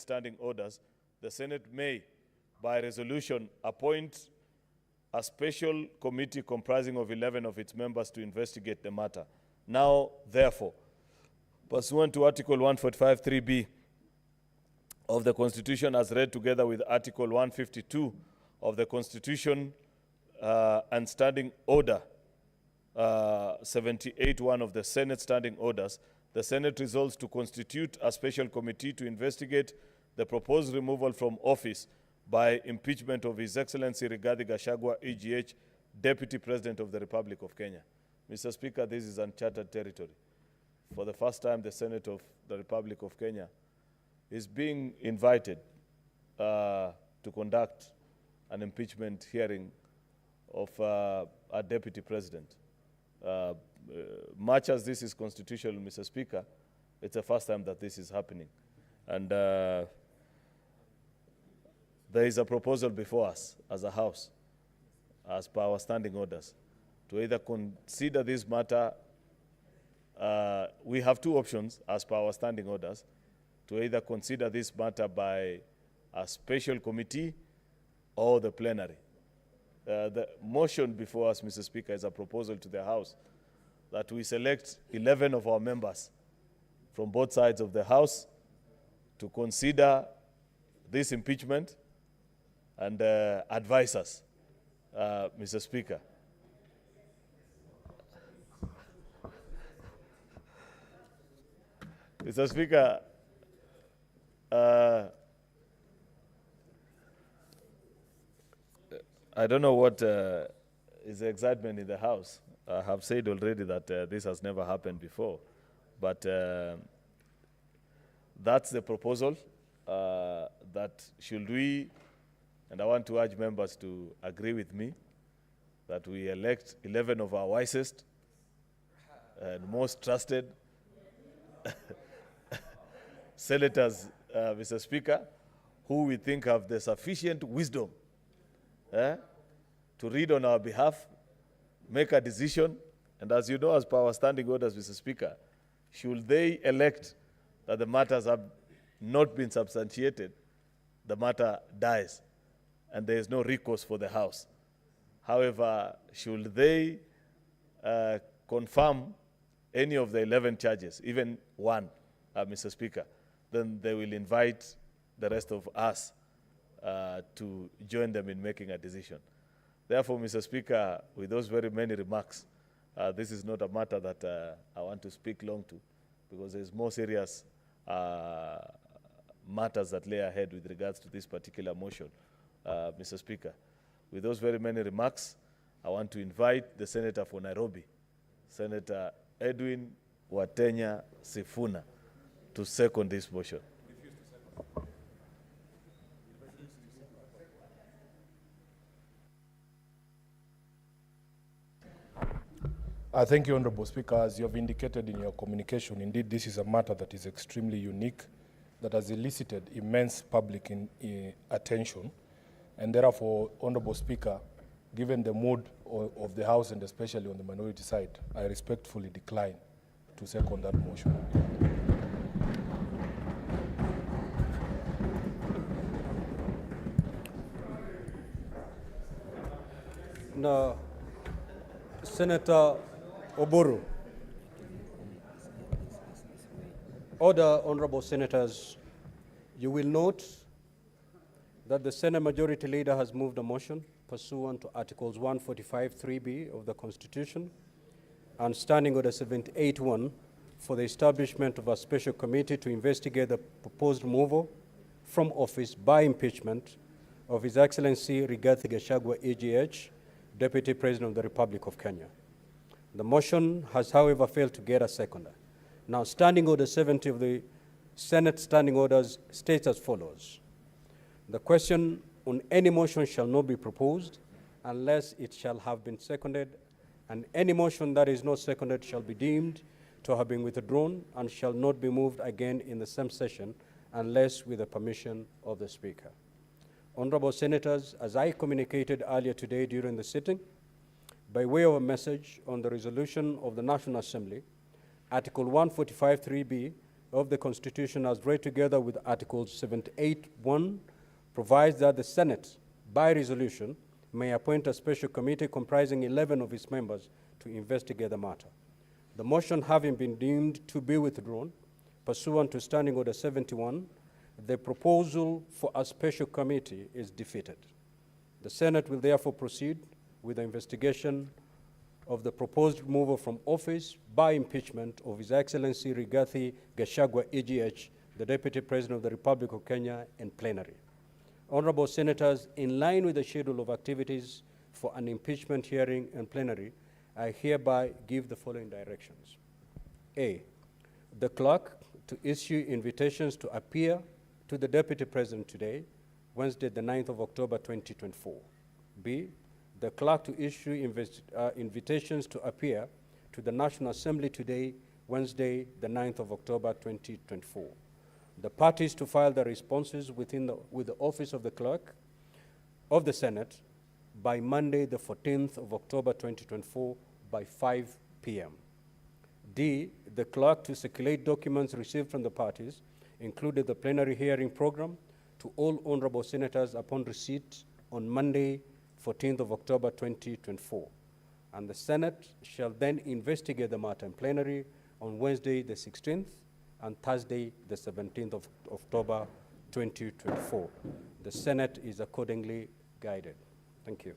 standing orders, the Senate may, by resolution, appoint a special committee comprising of 11 of its members to investigate the matter. Now, therefore, pursuant to Article 145(3)(b) of the Constitution as read together with Article 152 of the Constitution and Standing Order 78(1) of the Senate Standing Orders, the Senate resolves to constitute a special committee to investigate the proposed removal from office by impeachment of His Excellency Rigathi Gachagua, EGH, Deputy President of the Republic of Kenya. Mr. Speaker, this is uncharted territory. For the first time, the Senate of the Republic of Kenya is being invited to conduct an impeachment hearing of a Deputy President. Much as this is constitutional, Mr. Speaker, it's the first time that this is happening. And there is a proposal before us as a House, as per our standing orders, to either consider this matter. We have two options as per our standing orders, to either consider this matter by a special committee or the plenary. The motion before us, Mr. Speaker, is a proposal to the House that we select 11 of our members from both sides of the House to consider this impeachment and advise us, Mr. Speaker. Mr. Speaker, I don't know what is the excitement in the House. I have said already that this has never happened before, but that's the proposal, that should we, and I want to urge members to agree with me, that we elect 11 of our wisest and most trusted senators, Mr. Speaker, who we think have the sufficient wisdom to read on our behalf, make a decision, and as you know, as per our standing orders, Mr. Speaker, should they elect that the matters have not been substantiated, the matter dies, and there is no recourse for the House. However, should they confirm any of the 11 charges, even one, Mr. Speaker, then they will invite the rest of us to join them in making a decision. Therefore, Mr. Speaker, with those very many remarks, this is not a matter that I want to speak long to, because there's more serious matters that lay ahead with regards to this particular motion, Mr. Speaker. With those very many remarks, I want to invite the Senator for Nairobi, Senator Edwin Watenya Sifuna, to second this motion. Thank you, Honorable Speaker. As you have indicated in your communication, indeed this is a matter that is extremely unique, that has elicited immense public attention, and therefore, Honorable Speaker, given the mood of the House and especially on the minority side, I respectfully decline to second that motion. Now, Senator Oburu. Order, honorable senators. You will note that the Senate Majority Leader has moved a motion pursuant to Articles 145(3)(b) of the Constitution and Standing Order 78(1) for the establishment of a special committee to investigate the proposed removal from office by impeachment of His Excellency Rigathi Gachagua, EGH, Deputy President of the Republic of Kenya. The motion has, however, failed to get a seconder. Now, Standing Order 70 of the Senate Standing Orders states as follows. The question on any motion shall not be proposed unless it shall have been seconded, and any motion that is not seconded shall be deemed to have been withdrawn and shall not be moved again in the same session unless with the permission of the Speaker. Honorable Senators, as I communicated earlier today during the sitting, by way of a message on the resolution of the National Assembly, Article 145(3)(b) of the Constitution as read together with Article 78(1) provides that the Senate, by resolution, may appoint a special committee comprising 11 of its members to investigate the matter. The motion having been deemed to be withdrawn, pursuant to Standing Order 71, the proposal for a special committee is defeated. The Senate will therefore proceed with the investigation of the proposed removal from office by impeachment of His Excellency Rigathi Gachagua, EGH, the Deputy President of the Republic of Kenya, in plenary. Honorable Senators, in line with the schedule of activities for an impeachment hearing in plenary, I hereby give the following directions. A, the clerk to issue invitations to appear to the Deputy President today, Wednesday, the 9th of October, 2024. B, the clerk to issue invitations to appear to the National Assembly today, Wednesday, the 9th of October, 2024. The parties to file their responses with the Office of the Clerk of the Senate by Monday, the 14th of October, 2024, by 5 p.m. D, the clerk to circulate documents received from the parties, including the plenary hearing program, to all honorable senators upon receipt on Monday, 14th of October, 2024. And the Senate shall then investigate the matter in plenary on Wednesday, the 16th, and Thursday, the 17th of October, 2024. The Senate is accordingly guided. Thank you.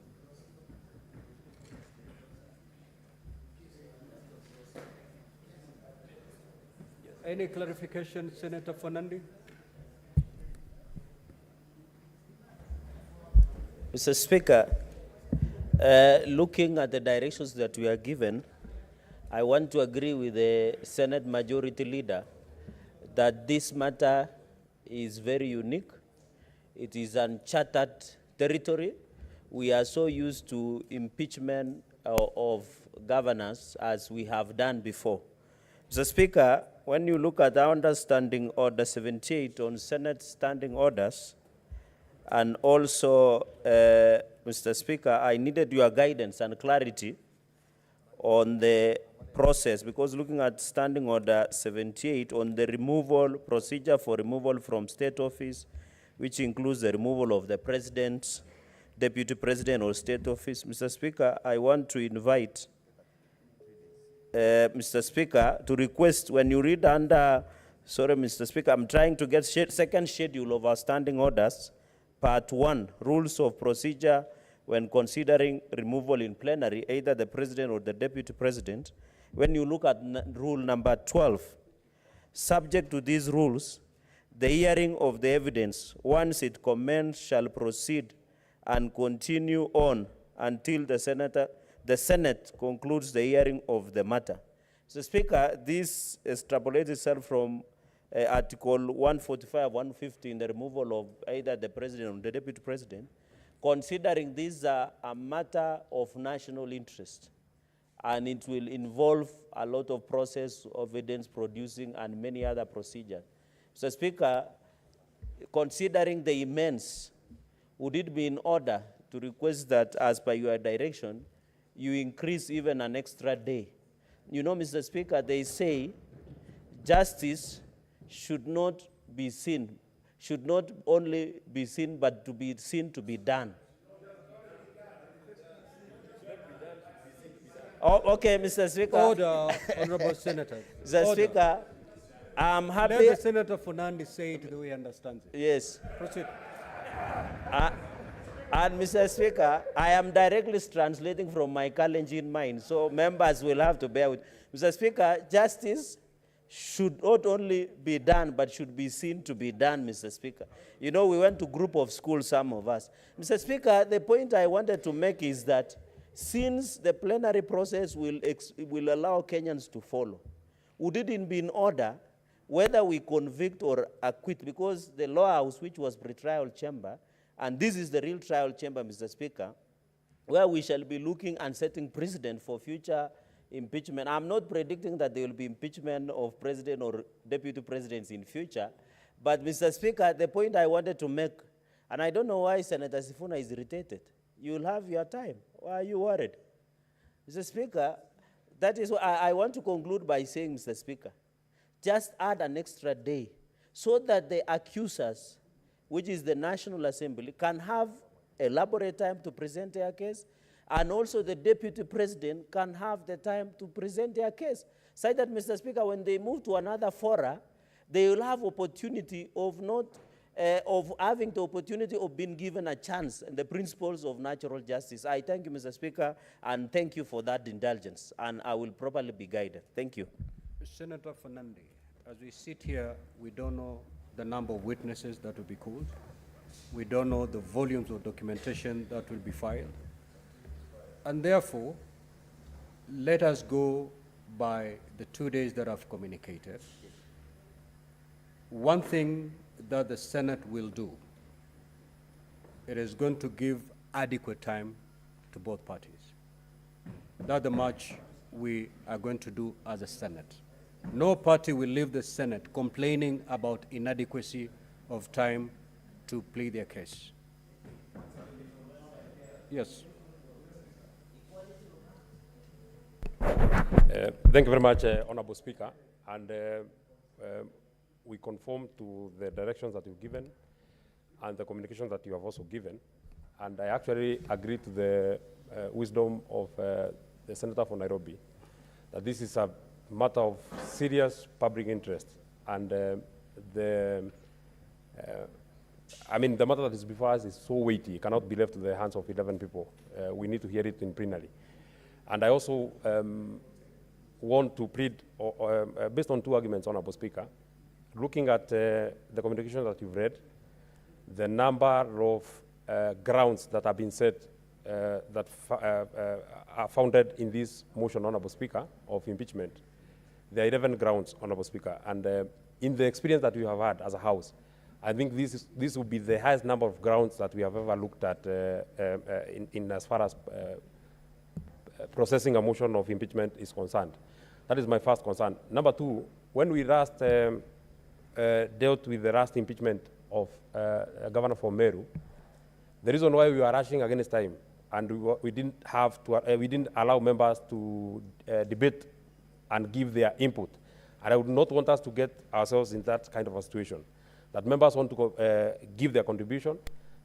Any clarification, Senator Fernandi? Mr. Speaker, looking at the directions that we are given, I want to agree with the Senate Majority Leader that this matter is very unique. It is uncharted territory. We are so used to impeachment of governors as we have done before. Mr. Speaker, when you look at our Standing Order 78 on Senate standing orders, and also, Mr. Speaker, I needed your guidance and clarity on the process, because looking at Standing Order 78 on the removal, procedure for removal from state office, which includes the removal of the president, deputy president, or state office. Mr. Speaker, I want to invite Mr. Speaker to request, when you read under, sorry, Mr. Speaker, I'm trying to get second schedule of our standing orders, Part 1, rules of procedure when considering removal in plenary, either the president or the deputy president. When you look at rule number 12, subject to these rules, the hearing of the evidence, once it commenced, shall proceed and continue on until the Senate concludes the hearing of the matter. So, Speaker, this extrapolates itself from Article 145, 150 in the removal of either the president or the deputy president, considering this a matter of national interest, and it will involve a lot of process of evidence producing and many other procedures. So, Speaker, considering the immense, would it be in order to request that, as per your direction, you increase even an extra day? You know, Mr. Speaker, they say justice should not be seen, should not only be seen, but to be seen to be done. Oh, okay, Mr. Speaker. Order, Honorable Senator. Mr. Speaker, I'm happy. Let the Senator Fernandi say it the way he understands it. Yes. Proceed. And Mr. Speaker, I am directly translating from my Kalenjin mind, so members will have to bear with. Mr. Speaker, justice should not only be done, but should be seen to be done, Mr. Speaker. You know, we went to group of schools, some of us. Mr. Speaker, the point I wanted to make is that since the plenary process will allow Kenyans to follow, would it be in order whether we convict or acquit, because the law house, which was pre-trial chamber, and this is the real trial chamber, Mr. Speaker, where we shall be looking and setting precedent for future impeachment. I'm not predicting that there will be impeachment of president or deputy presidents in future, but Mr. Speaker, the point I wanted to make, and I don't know why Senator Sifuna is irritated. You'll have your time. Why are you worried? Mr. Speaker, that is what I want to conclude by saying, Mr. Speaker, just add an extra day so that the accusers, which is the National Assembly, can have elaborate time to present their case, and also the Deputy President can have the time to present their case. So that, Mr. Speaker, when they move to another fora, they will have opportunity of not, of having the opportunity of being given a chance and the principles of natural justice. I thank you, Mr. Speaker, and thank you for that indulgence, and I will properly be guided. Thank you. Senator Fernandi, as we sit here, we don't know the number of witnesses that will be called. We don't know the volumes of documentation that will be filed. And therefore, let us go by the 2 days that I've communicated. One thing that the Senate will do, it is going to give adequate time to both parties. That's the much we are going to do as a Senate. No party will leave the Senate complaining about inadequacy of time to plead their case. Yes. Thank you very much, Honorable Speaker. And we conform to the directions that you've given and the communication that you have also given. And I actually agree to the wisdom of the Senator for Nairobi, that this is a matter of serious public interest. And the matter that is before us is so weighty, it cannot be left to the hands of 11 people. We need to hear it in plenary. And I also want to plead, based on two arguments, Honorable Speaker, looking at the communication that you've read, the number of grounds that have been said that are founded in this motion, Honorable Speaker, of impeachment. There are 11 grounds, Honorable Speaker, and in the experience that we have had as a House, I think this will be the highest number of grounds that we have ever looked at in as far as processing a motion of impeachment is concerned. That is my first concern. Number two, when we last dealt with the last impeachment of Governor from Meru, the reason why we were rushing against time and we didn't have to, we didn't allow members to debate and give their input. And I would not want us to get ourselves in that kind of a situation, that members want to give their contribution,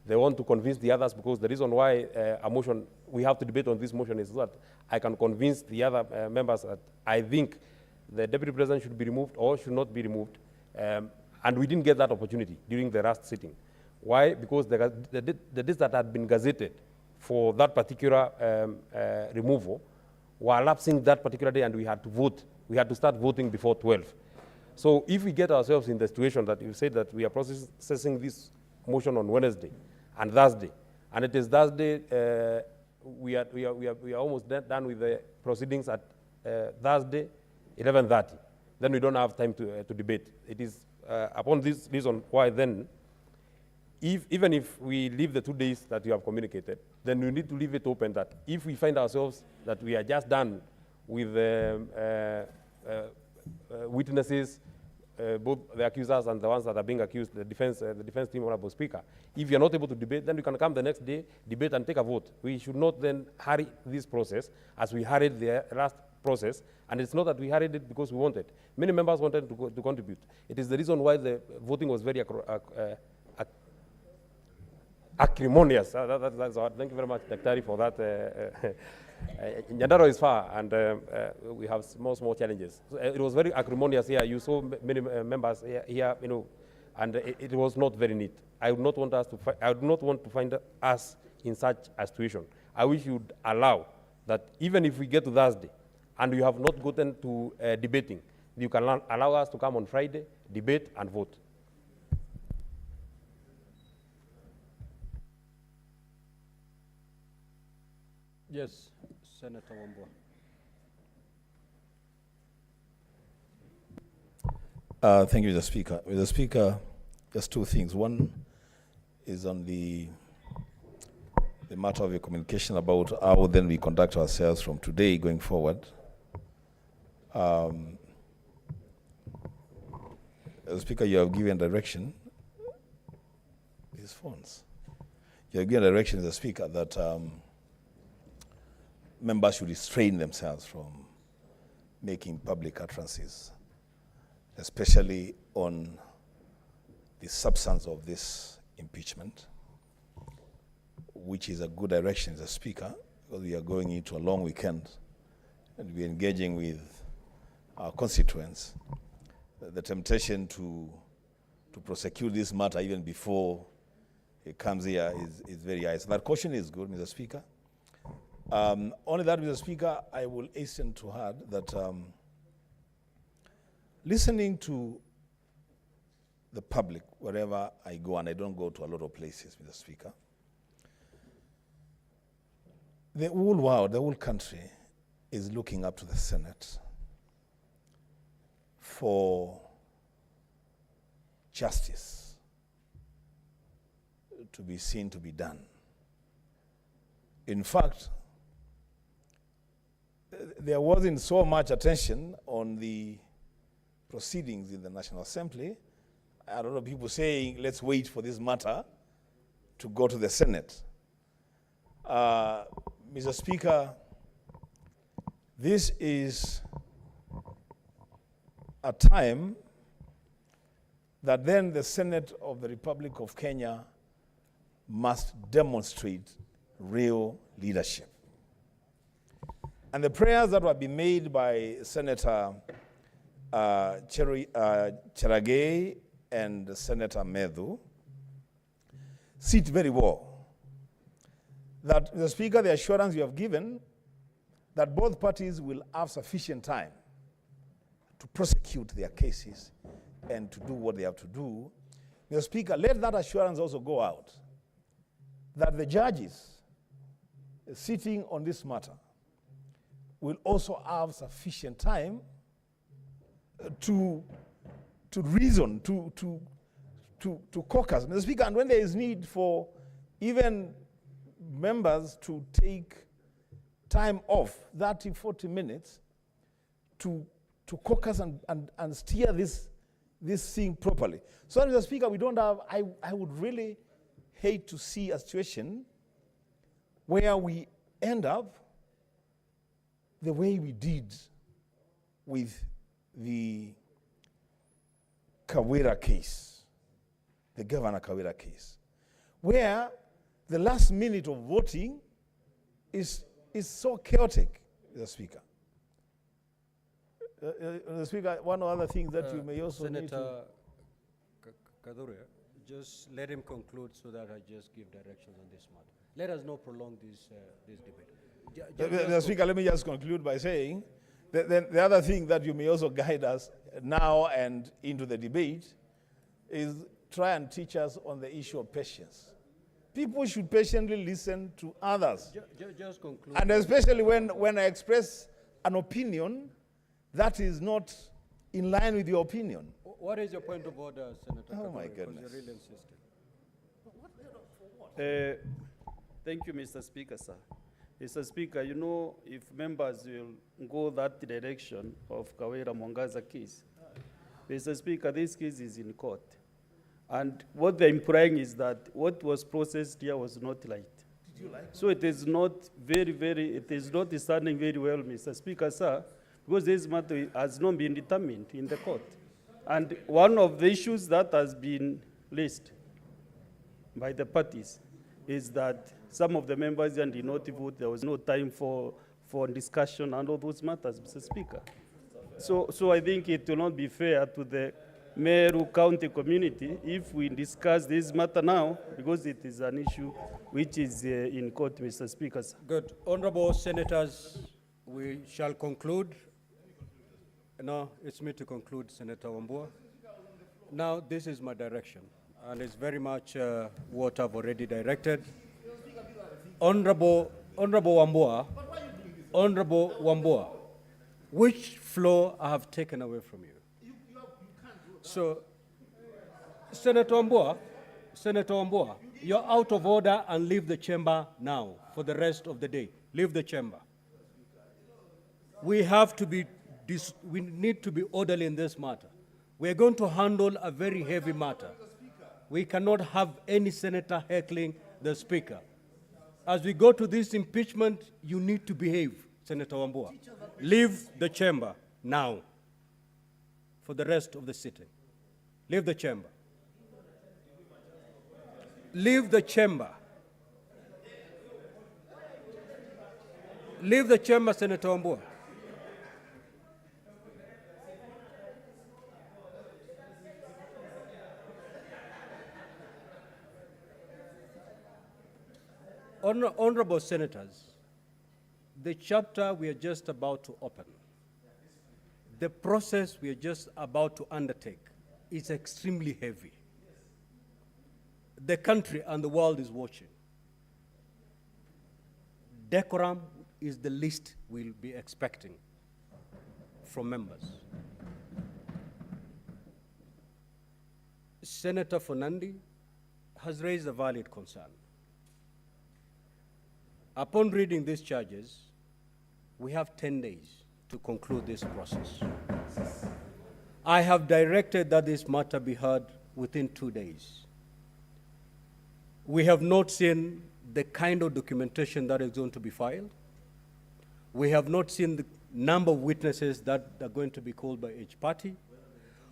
they want to convince the others, because the reason why a motion, we have to debate on this motion is that I can convince the other members that I think the Deputy President should be removed or should not be removed. And we didn't get that opportunity during the last sitting. Why? Because the dates that had been gazetted for that particular removal were lapsing that particular day, and we had to vote. We had to start voting before 12. So if we get ourselves in the situation that you said that we are processing this motion on Wednesday and Thursday, and it is Thursday, we are almost done with the proceedings at Thursday, 11:30. Then we don't have time to debate. It is upon this reason why then, even if we leave the 2 days that you have communicated, then we need to leave it open that if we find ourselves that we are just done with witnesses, both the accusers and the ones that are being accused, the defense team, Honorable Speaker, if you're not able to debate, then we can come the next day, debate and take a vote. We should not then hurry this process as we hurried the last process, and it's not that we hurried it because we wanted. Many members wanted to contribute. It is the reason why the voting was very acrimonious. That's all. Thank you very much, Daktari, for that. Nyandaro is far, and we have small challenges. So, it was very acrimonious here. You saw many members here, you know, and it was not very neat. I would not want us to. I would not want to find us in such a situation. I wish you would allow that even if we get to Thursday, and you have not gotten to debating, you can allow us to come on Friday, debate and vote. Yes, Senator Wambua. Thank you, Mr. Speaker. Mr. Speaker, just two things. One is on the matter of your communication about how then we conduct ourselves from today going forward. Mr. Speaker, you have given direction. These phones. You have given direction, Mr. Speaker, that members should restrain themselves from making public utterances. especially on the substance of this impeachment, which is a good direction as a speaker, because we are going into a long weekend and we're engaging with our constituents. The temptation to prosecute this matter even before it comes here is very high. So that caution is good, Mr. Speaker. Only that, Mr. Speaker, I will hasten to add that listening to the public wherever I go, and I don't go to a lot of places, Mr. Speaker, the whole world, the whole country is looking up to the Senate for justice to be seen to be done. In fact, there wasn't so much attention on the proceedings in the National Assembly. A lot of people saying, let's wait for this matter to go to the Senate. Mr. Speaker, this is a time that then the Senate of the Republic of Kenya must demonstrate real leadership. And the prayers that were being made by Senator Cheragay and Senator Medhu sit very well. That, Mr. Speaker, the assurance you have given that both parties will have sufficient time to prosecute their cases and to do what they have to do. Mr. Speaker, let that assurance also go out that the judges sitting on this matter will also have sufficient time to reason, to caucus. Mr. Speaker, and when there is need for even members to take time off, 30, 40 minutes, to caucus and steer this thing properly. So, Mr. Speaker, we don't have, I would really hate to see a situation where we end up the way we did with the Kawira case, the Governor Kawira case, where the last minute of voting is so chaotic, Mr. Speaker. Mr. Speaker, one other thing that you may also need to... Senator Kadure, just let him conclude so that I just give directions on this matter. Let us not prolong this debate. Mr. Speaker, let me just conclude by saying the other thing that you may also guide us now and into the debate is try and teach us on the issue of patience. People should patiently listen to others. Just conclude. And especially when I express an opinion that is not in line with your opinion. What is your point of order, Senator Oh, Kadure, my because goodness. you're really insisting? Thank you, Mr. Speaker, sir. Mr. Speaker, you know, if members will go that direction of Kawira Mwangaza case, Mr. Speaker, this case is in court. And what they're implying is that what was processed here was not right. Did you like so it is not it is not standing very well, Mr. Speaker, sir, because this matter has not been determined in the court. And one of the issues that has been raised by the parties is that some of the members did not vote. There was no time for discussion and all those matters, Mr. Speaker. So I think it will not be fair to the Meru County community if we discuss this matter now, because it is an issue which is in court, Mr. Speaker. Good. Honorable Senators, we shall conclude. No, it's me to conclude, Senator Wambua. Now, this is my direction, and it's very much what I've already directed. Honorable Wambua, which floor I have taken away from you? So, Senator Wambua, you're out of order and leave the chamber now for the rest of the day. Leave the chamber. We need to be orderly in this matter. We're going to handle a very heavy matter. We cannot have any senator heckling the speaker. As we go to this impeachment, you need to behave, Senator Wambua. Leave the chamber now. for the rest of the sitting. Leave the chamber. Leave the chamber. Leave the chamber, Senator Wambua. Honorable Senators, the chapter we are just about to open, the process we are just about to undertake is extremely heavy. The country and the world is watching. Decorum is the least we'll be expecting from members. Senator Fonandi has raised a valid concern. Upon reading these charges, we have 10 days to conclude this process. I have directed that this matter be heard within 2 days. We have not seen the kind of documentation that is going to be filed. We have not seen the number of witnesses that are going to be called by each party.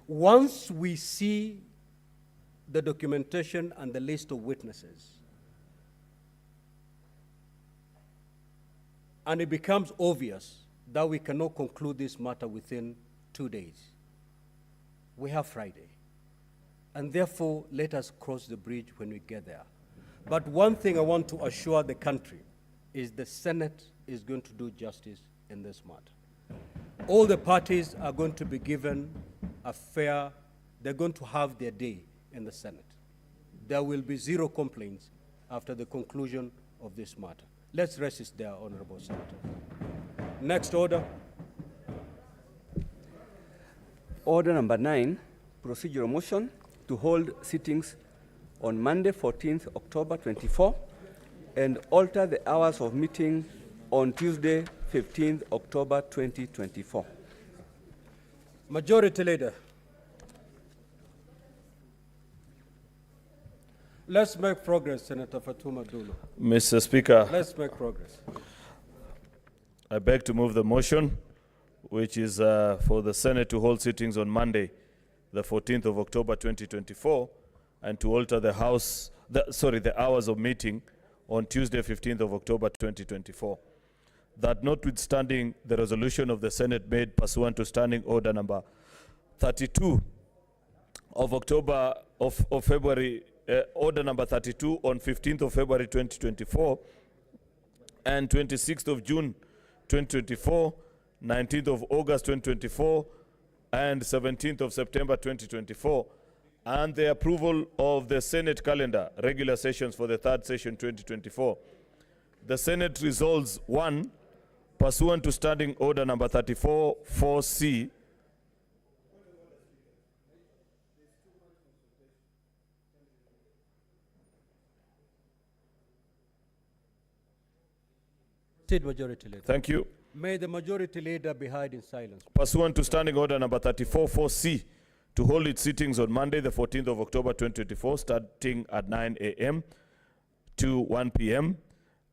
Once we see the documentation and the list of witnesses, and it becomes obvious that we cannot conclude this matter within 2 days, we have Friday. And therefore, let us cross the bridge when we get there. But one thing I want to assure the country is the Senate is going to do justice in this matter. All the parties are going to be given a fair, they're going to have their day in the Senate. There will be zero complaints after the conclusion of this matter. Let's rest it there, Honorable Senator. Next order. Order number 9, procedural motion to hold sittings on Monday, 14th October 24, and alter the hours of meeting on Tuesday, 15th October 2024. Majority Leader. Let's make progress, Senator Fatuma Dulu. Mr. Speaker, Let's make progress. I beg to move the motion, which is for the Senate to hold sittings on Monday, the 14th of October 2024, and to alter the the hours of meeting on Tuesday, 15th of October 2024. That notwithstanding the resolution of the Senate made pursuant to Standing Order number 32 of October of February, Order number 32 on 15th of February 2024, and 26th of June 2024, 19th of August 2024, and 17th of September 2024, and the approval of the Senate calendar, regular sessions for the third session 2024. The Senate resolves: 1, pursuant to Standing Order number 34-4C, Majority Leader. thank you. May the Majority Leader be heard in silence. Pursuant to Standing Order number 34-4C, to hold its sittings on Monday, the 14th of October 2024, starting at 9 a.m. to 1 p.m.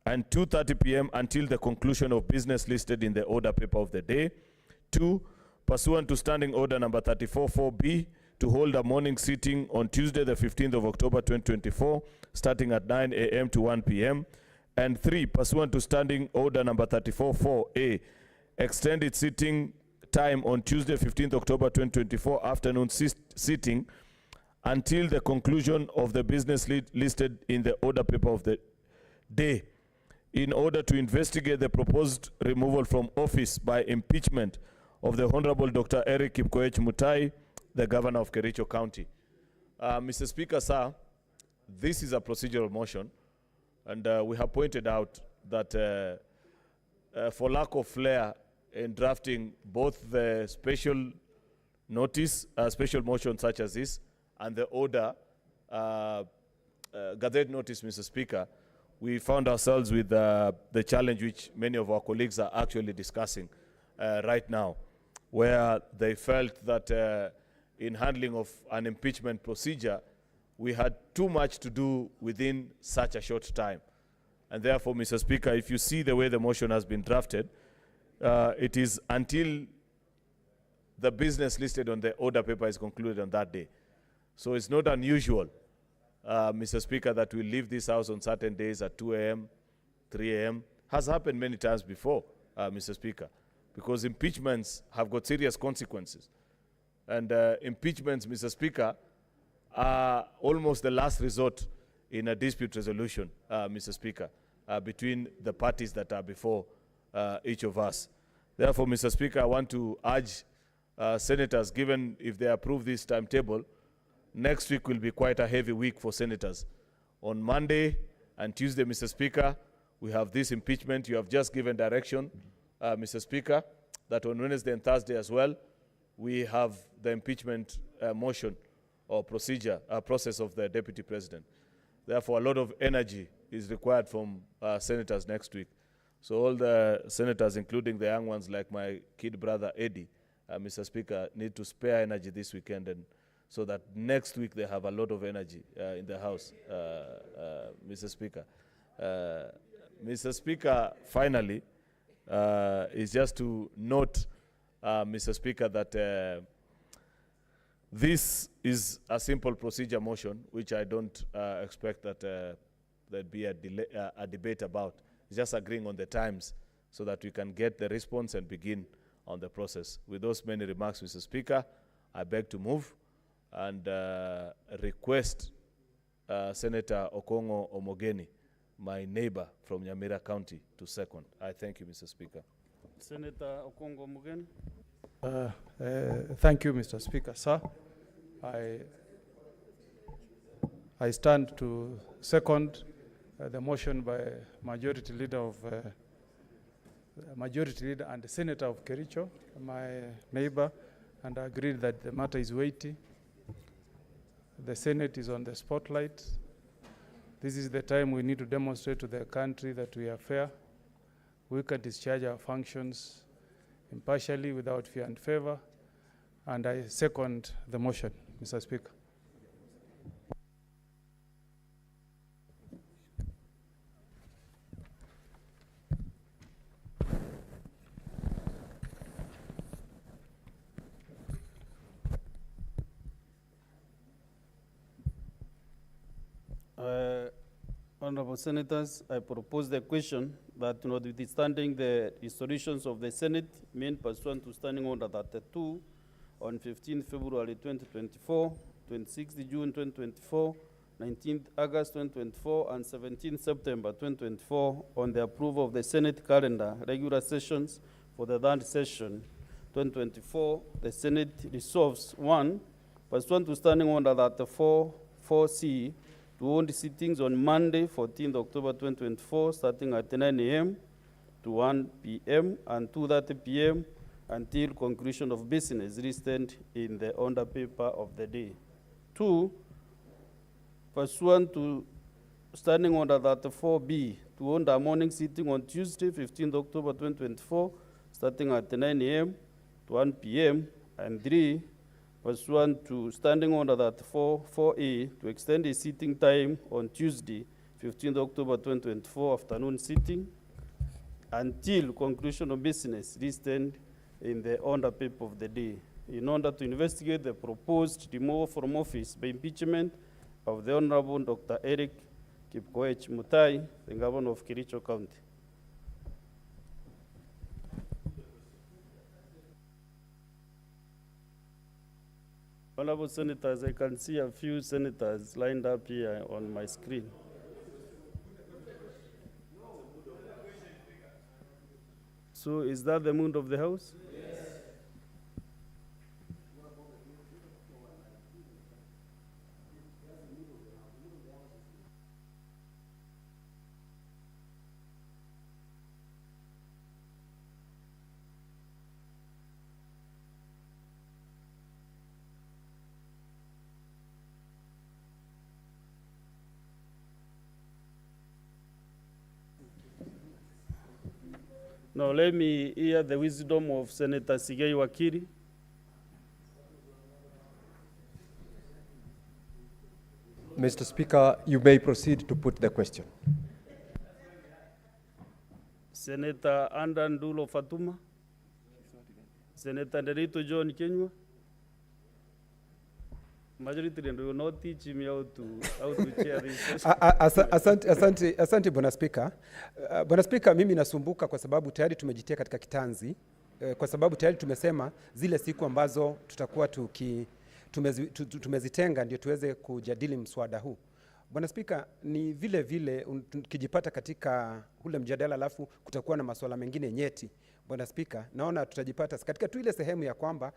and 2:30 p.m. until the conclusion of business listed in the order paper of the day. 2, pursuant to Standing Order number 34-4B, to hold a morning sitting on Tuesday, the 15th of October 2024, starting at 9 a.m. to 1 p.m. And 3, pursuant to Standing Order number 34-4A, extend its sitting time on Tuesday, 15th October 2024, afternoon sitting until the conclusion of the business listed in the order paper of the day, in order to investigate the proposed removal from office by impeachment of the Honorable Dr. Eric Kipkoech Mutai, the Governor of Kericho County. Mr. Speaker, sir, this is a procedural motion, and we have pointed out that for lack of flair in drafting both the special notice, special motion such as this, and the order, Gazette notice, Mr. Speaker, we found ourselves with the challenge which many of our colleagues are actually discussing right now, where they felt that in handling of an impeachment procedure, we had too much to do within such a short time. And therefore, Mr. Speaker, if you see the way the motion has been drafted, it is until the business listed on the order paper is concluded on that day. So it's not unusual, Mr. Speaker, that we leave this house on certain days at 2 a.m., 3 a.m. Has happened many times before, Mr. Speaker, because impeachments have got serious consequences. And impeachments, Mr. Speaker, are almost the last resort in a dispute resolution, Mr. Speaker, between the parties that are before each of us. Therefore, Mr. Speaker, I want to urge senators, given if they approve this timetable, next week will be quite a heavy week for senators. On Monday and Tuesday, Mr. Speaker, we have this impeachment. You have just given direction, Mr. Speaker, that on Wednesday and Thursday as well, we have the impeachment motion or process of the Deputy President. Therefore, a lot of energy is required from senators next week. So all the senators, including the young ones like my kid brother Eddie, Mr. Speaker, need to spare energy this weekend, and so that next week they have a lot of energy in the House, Mr. Speaker. Mr. Speaker, finally, is just to note, Mr. Speaker, that this is a simple procedure motion, which I don't expect that there'd be a debate about. It's just agreeing on the times so that we can get the response and begin on the process. With those many remarks, Mr. Speaker, I beg to move and request Senator Okongo Omogeni, my neighbor from Nyamira County, to second. I thank you, Mr. Speaker. Senator Okongo Omogeni. Thank you, Mr. Speaker. Sir, I stand to second the motion by Majority Leader and the Senator of Kericho, my neighbor, and I agree that the matter is weighty. The Senate is on the spotlight. This is the time we need to demonstrate to the country that we are fair. We can discharge our functions impartially, without fear and favor, and I second the motion, Mr. Speaker. Honorable Senators, I propose the question that, notwithstanding the resolutions of the Senate made pursuant to Standing Order 32 on 15 February 2024, 26 June 2024, 19 August 2024, and 17 September 2024 on the approval of the Senate calendar regular sessions for the third session 2024, the Senate resolves: 1, pursuant to Standing Order 34 4C, to hold sittings on Monday, 14th October 2024, starting at 9 a.m. to 1 p.m. and 2:30 p.m. until conclusion of business listed in the order paper of the day. 2, pursuant to Standing Order 34B, to hold a morning sitting on Tuesday, 15th October 2024, starting at 9 a.m. to 1 p.m. And 3, pursuant to Standing Order 4A, to extend the sitting time on Tuesday, 15th October 2024, afternoon sitting, until conclusion of business listed in the order paper of the day, in order to investigate the proposed removal from office by impeachment of the Honorable Dr. Eric Gachagua'S Mutai, the Governor of Kericho County. Honorable Senators, I can see a few senators lined up here on my screen. So is that the mood of the House? Yes. Now let me hear the wisdom of Senator Sigei Wakiri. Mr. Speaker, you may proceed to put the question. Senator Andan Dulo Fatuma. Senator Nderito John Kenywa. Majority leader will not teach him how to chair this. Asante Bwana Spika. Bwana Spika, mimi nasumbuka kwa sababu tayari tumejitia katika kitanzi, kwa sababu tayari tumesema zile siku ambazo tutakuwa tumezitenga ndio tuweze kujadili mswada huu. Bwana Spika, ni vile vile tukijipata katika ule mjadala alafu kutakuwa na masuala mengine nyeti. Bwana Spika, naona tutajipata katika tu ile sehemu ya kwamba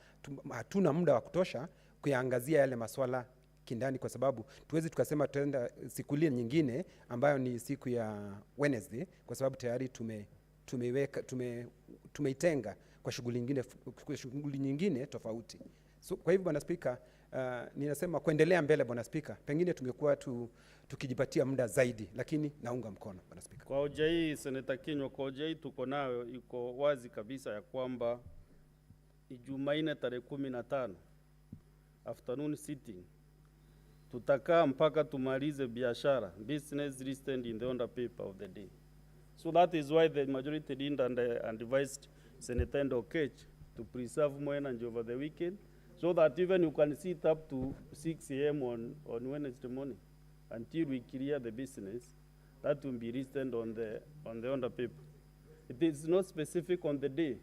hatuna muda wa kutosha kuyaangazia yale masuala kindani, kwa sababu tuwezi tukasema tutaenda siku ile nyingine ambayo ni siku ya Wednesday, kwa sababu tayari tumeitenga kwa shughuli nyingine tofauti. So, kwa hivyo Bwana Spika, ninasema kuendelea mbele Bwana Spika, pengine tungekuwa tukijipatia muda zaidi, lakini naunga mkono Bwana Spika. Kwa hoja hii Senator Kenywa, kwa hoja hii tuko nayo iko wazi kabisa ya kwamba Jumanne tarehe 15 afternoon sitting tutakaa mpaka tumalize biashara, business listed in the order paper of the day. So that is why the majority leader and advised Senator Ndokech to preserve more energy over the weekend, so that even you can sit up to 6 a.m. on Wednesday morning until we clear the business that will be listed on the order paper. It is not specific on the day.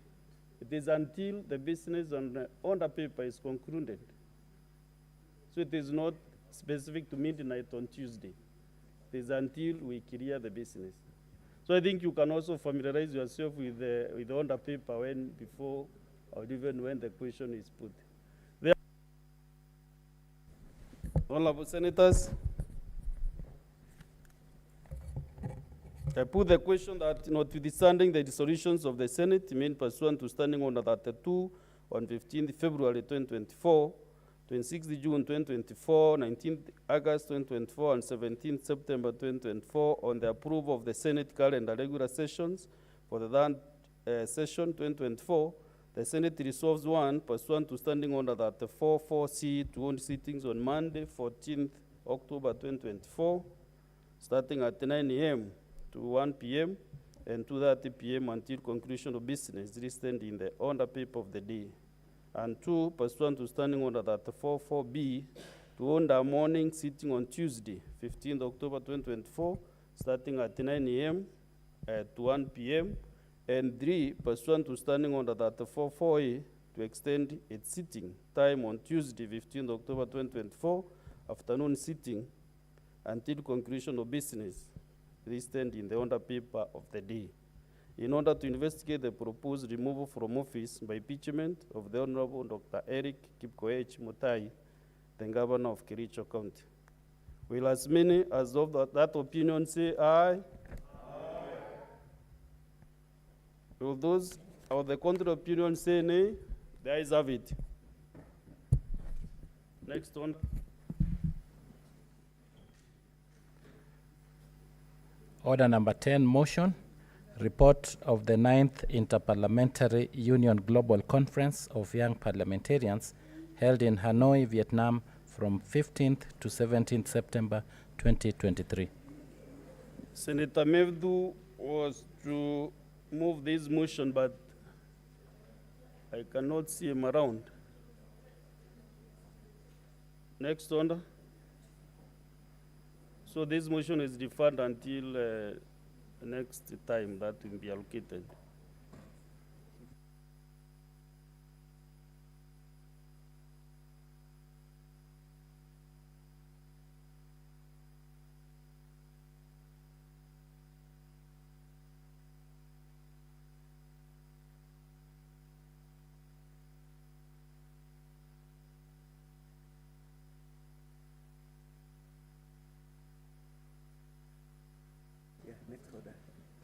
It is until the business on the order paper is concluded. So it is not specific to midnight on Tuesday. It is until we clear the business. So I think you can also familiarize yourself with the order paper before or even when the question is put. Honorable Senators, I put the question that notwithstanding the resolutions of the Senate made pursuant to Standing Order 32 on 15th February 2024, 26th June 2024, 19th August 2024, and 17th September 2024 on the approval of the Senate calendar regular sessions for the third session 2024, the Senate resolves one, pursuant to Standing Order 34-4C, to hold sittings on Monday, 14th October 2024, starting at 9 a.m. to 1 p.m. and 2:30 p.m. until conclusion of business listed in the order paper of the day. And two, pursuant to Standing Order 34-4B, to hold a morning sitting on Tuesday, 15th October 2024, starting at 9 a.m. to 1 p.m. And three, pursuant to Standing Order 34-4A, to extend its sitting time on Tuesday, 15th October 2024, afternoon sitting, until conclusion of business listed in the order paper of the day, in order to investigate the proposed removal from office by impeachment of the Honorable Dr. Eric Kipkoech Mutai, the Governor of Kericho County. Will as many as of that opinion say aye? Aye. Will those of the contrary opinion say nay? The ayes have it. Next one. Order number 10, motion. Report of the 9th Interparliamentary Union Global Conference of Young Parliamentarians held in Hanoi, Vietnam from 15th to 17th September 2023. Senator Mevdu was to move this motion, but I cannot see him around. Next order. So this motion is deferred until next time that will be allocated.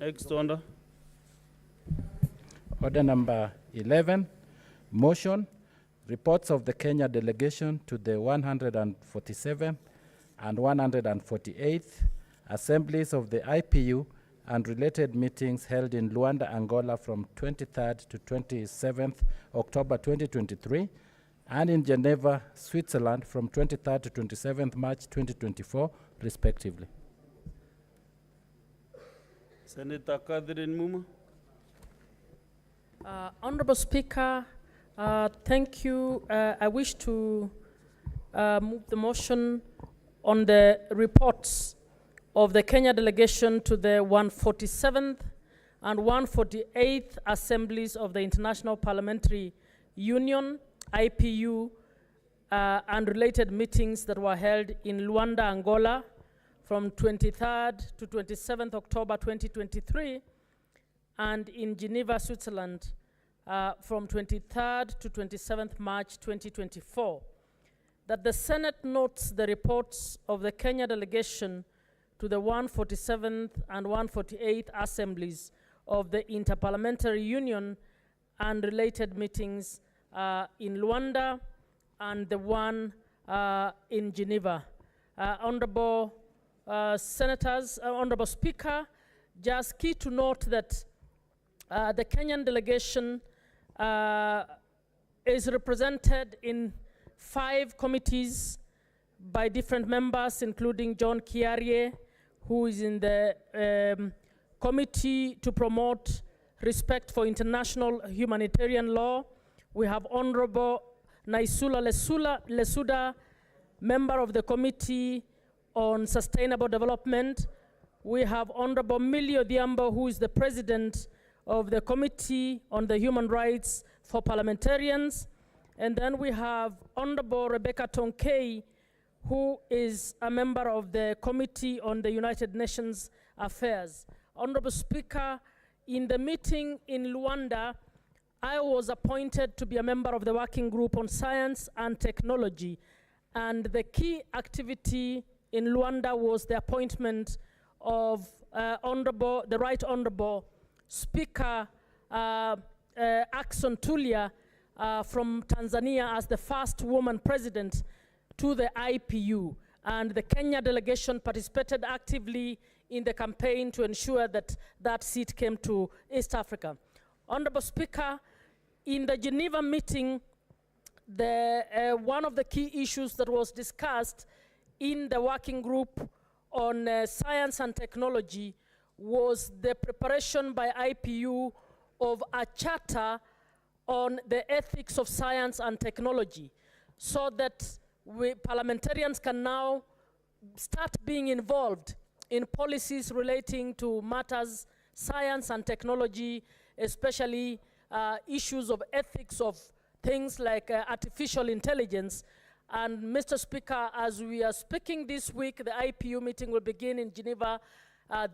Next order. Order number 11, motion. Reports of the Kenya delegation to the 147th and 148th assemblies of the IPU and related meetings held in Luanda, Angola from 23rd to 27th October 2023, and in Geneva, Switzerland from 23rd to 27th March 2024, respectively. Senator Catherine Muma. Honorable Speaker, Thank you. I wish to move the motion on the reports of the Kenya delegation to the 147th and 148th assemblies of the International Parliamentary Union, IPU, and related meetings that were held in Luanda, Angola, from 23rd to 27th October 2023, and in Geneva, Switzerland, from 23rd to 27th March 2024. That the Senate notes the reports of the Kenya delegation to the 147th and 148th assemblies of the Interparliamentary Union and related meetings in Luanda and the one in Geneva. Honorable Senators, Honorable Speaker, just key to note that the Kenyan delegation is represented in 5 committees by different members, including John Kiarie, who is in the Committee to Promote Respect for International Humanitarian Law. We have Honorable Naisula Lesuda, member of the Committee on Sustainable Development. We have Honorable Millie Odhiambo, who is the President of the Committee on the Human Rights for Parliamentarians. And then we have Honorable Rebecca Tonkei, who is a member of the Committee on the United Nations Affairs. Honorable Speaker, in the meeting in Luanda, I was appointed to be a member of the Working Group on Science and Technology. And the key activity in Luanda was the appointment of the Right Honorable Speaker Ackson Tulia from Tanzania as the first woman president to the IPU. And the Kenya delegation participated actively in the campaign to ensure that that seat came to East Africa. Honorable Speaker, in the Geneva meeting, one of the key issues that was discussed in the working group on science and technology was the preparation by IPU of a charter on the ethics of science and technology, so that parliamentarians can now start being involved in policies relating to matters, science and technology, especially issues of ethics of things like artificial intelligence. And Mr. Speaker, as we are speaking this week, the IPU meeting will begin in Geneva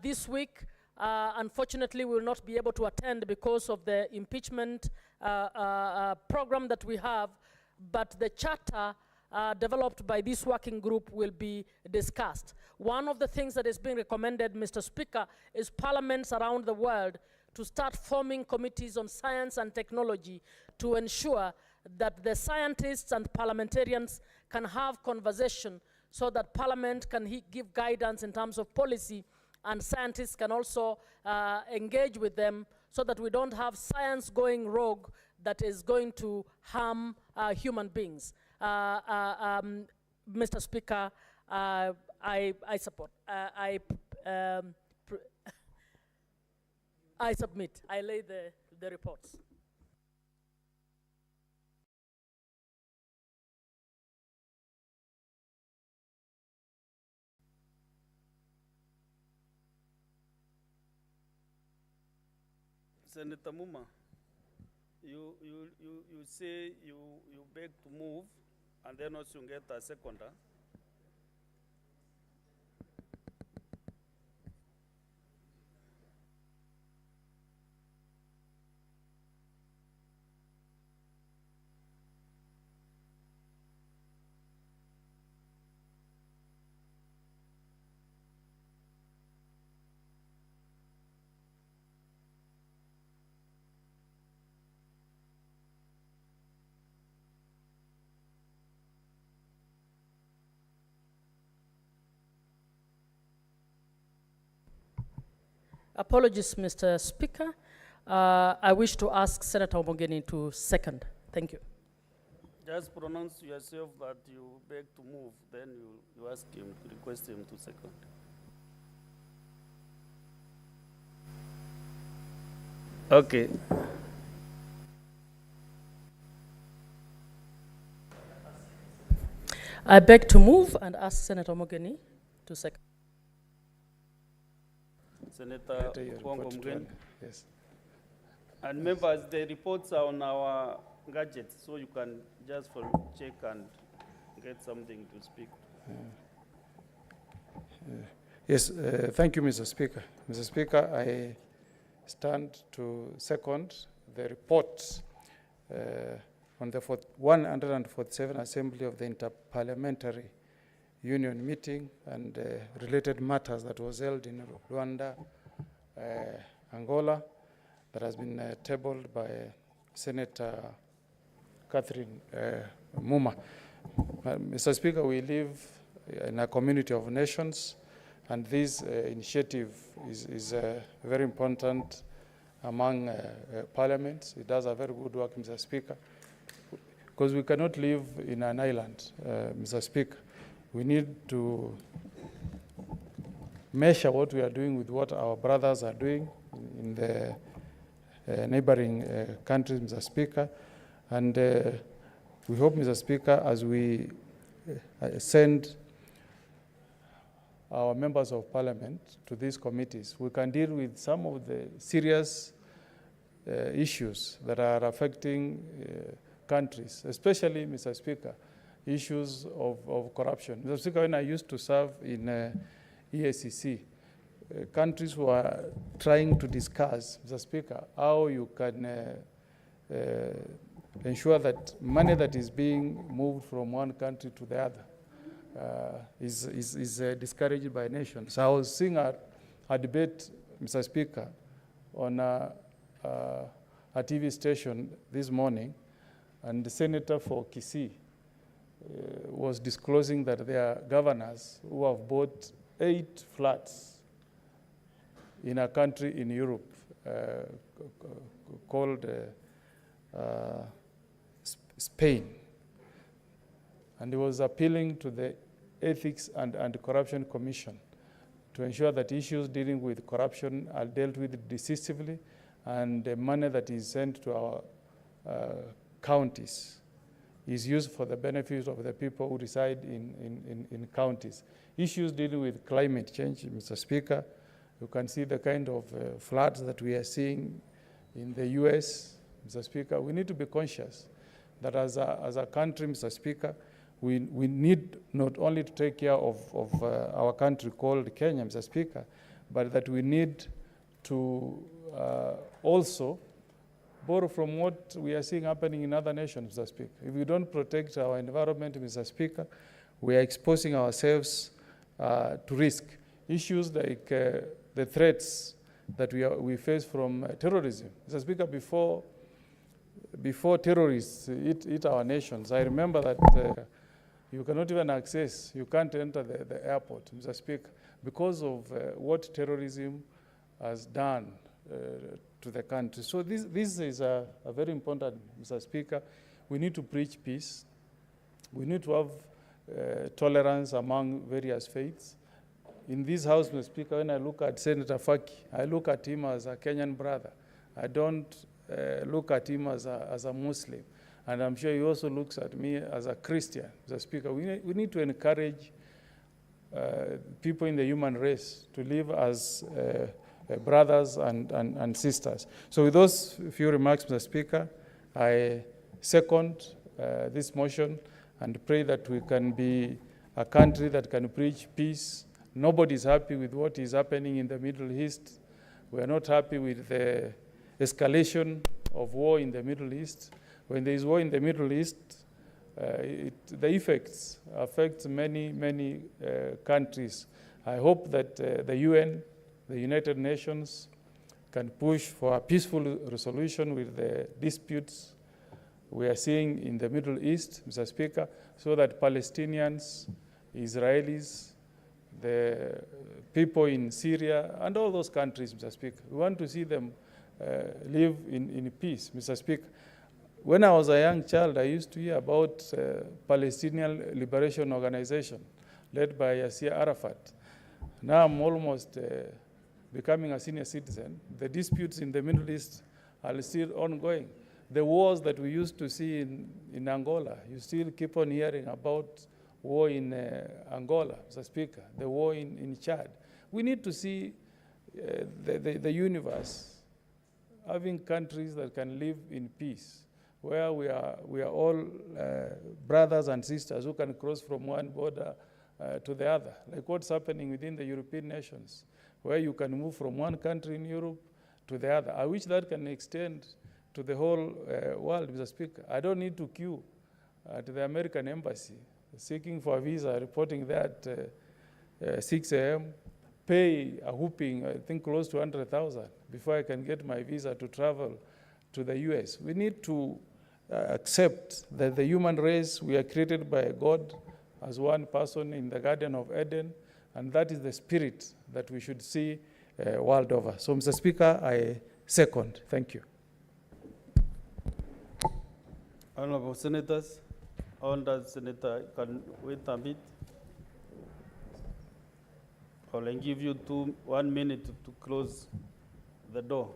this week. Unfortunately, we will not be able to attend because of the impeachment program that we have, but the charter developed by this working group will be discussed. One of the things that is being recommended, Mr. Speaker, is parliaments around the world to start forming committees on science and technology to ensure that the scientists and parliamentarians can have conversation so that parliament can give guidance in terms of policy, and scientists can also engage with them so that we don't have science going rogue that is going to harm human beings. Mr. Speaker, I support. I submit. I lay the reports. Senator Muma, you say you beg to move, and then also you get a seconder. Apologies, Mr. Speaker. I wish to ask Senator Omogeni to second. Thank you. Just pronounce yourself that you beg to move, then you ask him, to request him to second. Okay. I beg to move and ask Senator Mogeni to second. Senator Later your Kwongo report to Mugeni. one. Yes. And members, the reports are on our gadgets, so you can just check and get something to speak. Yes, thank you, Mr. Speaker. Mr. Speaker, I stand to second the report on the 147th Assembly of the Interparliamentary Union meeting and related matters that was held in Rwanda, Angola, that has been tabled by Senator Catherine Muma. Mr. Speaker, we live in a community of nations, and this initiative is very important among parliaments. It does a very good work, Mr. Speaker, because we cannot live in an island, Mr. Speaker. We need to measure what we are doing with what our brothers are doing in the neighboring countries, Mr. Speaker. And we hope, Mr. Speaker, as we send our members of parliament to these committees, we can deal with some of the serious issues that are affecting countries, especially, Mr. Speaker, issues of corruption. Mr. Speaker, when I used to serve in EACC, countries were trying to discuss, Mr. Speaker, how you can ensure that money that is being moved from one country to the other is discouraged by nations. So I was seeing a debate, Mr. Speaker, on a TV station this morning, and the senator for Kisii was disclosing that there are governors who have bought 8 flats in a country in Europe called Spain. And he was appealing to the Ethics and Corruption Commission to ensure that issues dealing with corruption are dealt with decisively, and the money that is sent to our counties is used for the benefit of the people who reside in counties. Issues dealing with climate change, Mr. Speaker, you can see the kind of floods that we are seeing in the US, Mr. Speaker. We need to be conscious that as a country, Mr. Speaker, we need not only to take care of our country called Kenya, Mr. Speaker, but that we need to also borrow from what we are seeing happening in other nations, Mr. Speaker. If we don't protect our environment, Mr. Speaker, we are exposing ourselves to risk. Issues like the threats that we face from terrorism. Mr. Speaker, before terrorists hit our nations, I remember that you cannot even access, you can't enter the airport, Mr. Speaker, because of what terrorism has done to the country. So this is a very important, Mr. Speaker. We need to preach peace. We need to have tolerance among various faiths. In this House, Mr. Speaker, when I look at Senator Faki, I look at him as a Kenyan brother. I don't look at him as a Muslim. And I'm sure he also looks at me as a Christian, Mr. Speaker. We need to encourage people in the human race to live as brothers and sisters. So with those few remarks, Mr. Speaker, I second this motion and pray that we can be a country that can preach peace. Nobody's happy with what is happening in the Middle East. We are not happy with the escalation of war in the Middle East. When there is war in the Middle East, the effects affect many countries. I hope that the UN, the United Nations, can push for a peaceful resolution with the disputes we are seeing in the Middle East, Mr. Speaker, so that Palestinians, Israelis, the people in Syria, and all those countries, Mr. Speaker, we want to see them live in peace, Mr. Speaker. When I was a young child, I used to hear about Palestinian Liberation Organization led by Yasser Arafat. Now I'm almost becoming a senior citizen. The disputes in the Middle East are still ongoing. The wars that we used to see in Angola, you still keep on hearing about war in Angola, Mr. Speaker, the war in Chad. We need to see the universe having countries that can live in peace, where we are all brothers and sisters who can cross from one border to the other, like what's happening within the European nations, where you can move from one country in Europe to the other. I wish that can extend to the whole world, Mr. Speaker. I don't need to queue to the American embassy seeking for a visa, reporting that 6 a.m., pay a whooping, I think close to 100,000 before I can get my visa to travel to the US. We need to accept that the human race, we are created by God as one person in the Garden of Eden, and that is the spirit that we should see world over. So, Mr. Speaker, I second. Thank you. Honorable Senators, Honourable Senator, can wait a bit. I'll give you 1 minute to close the door.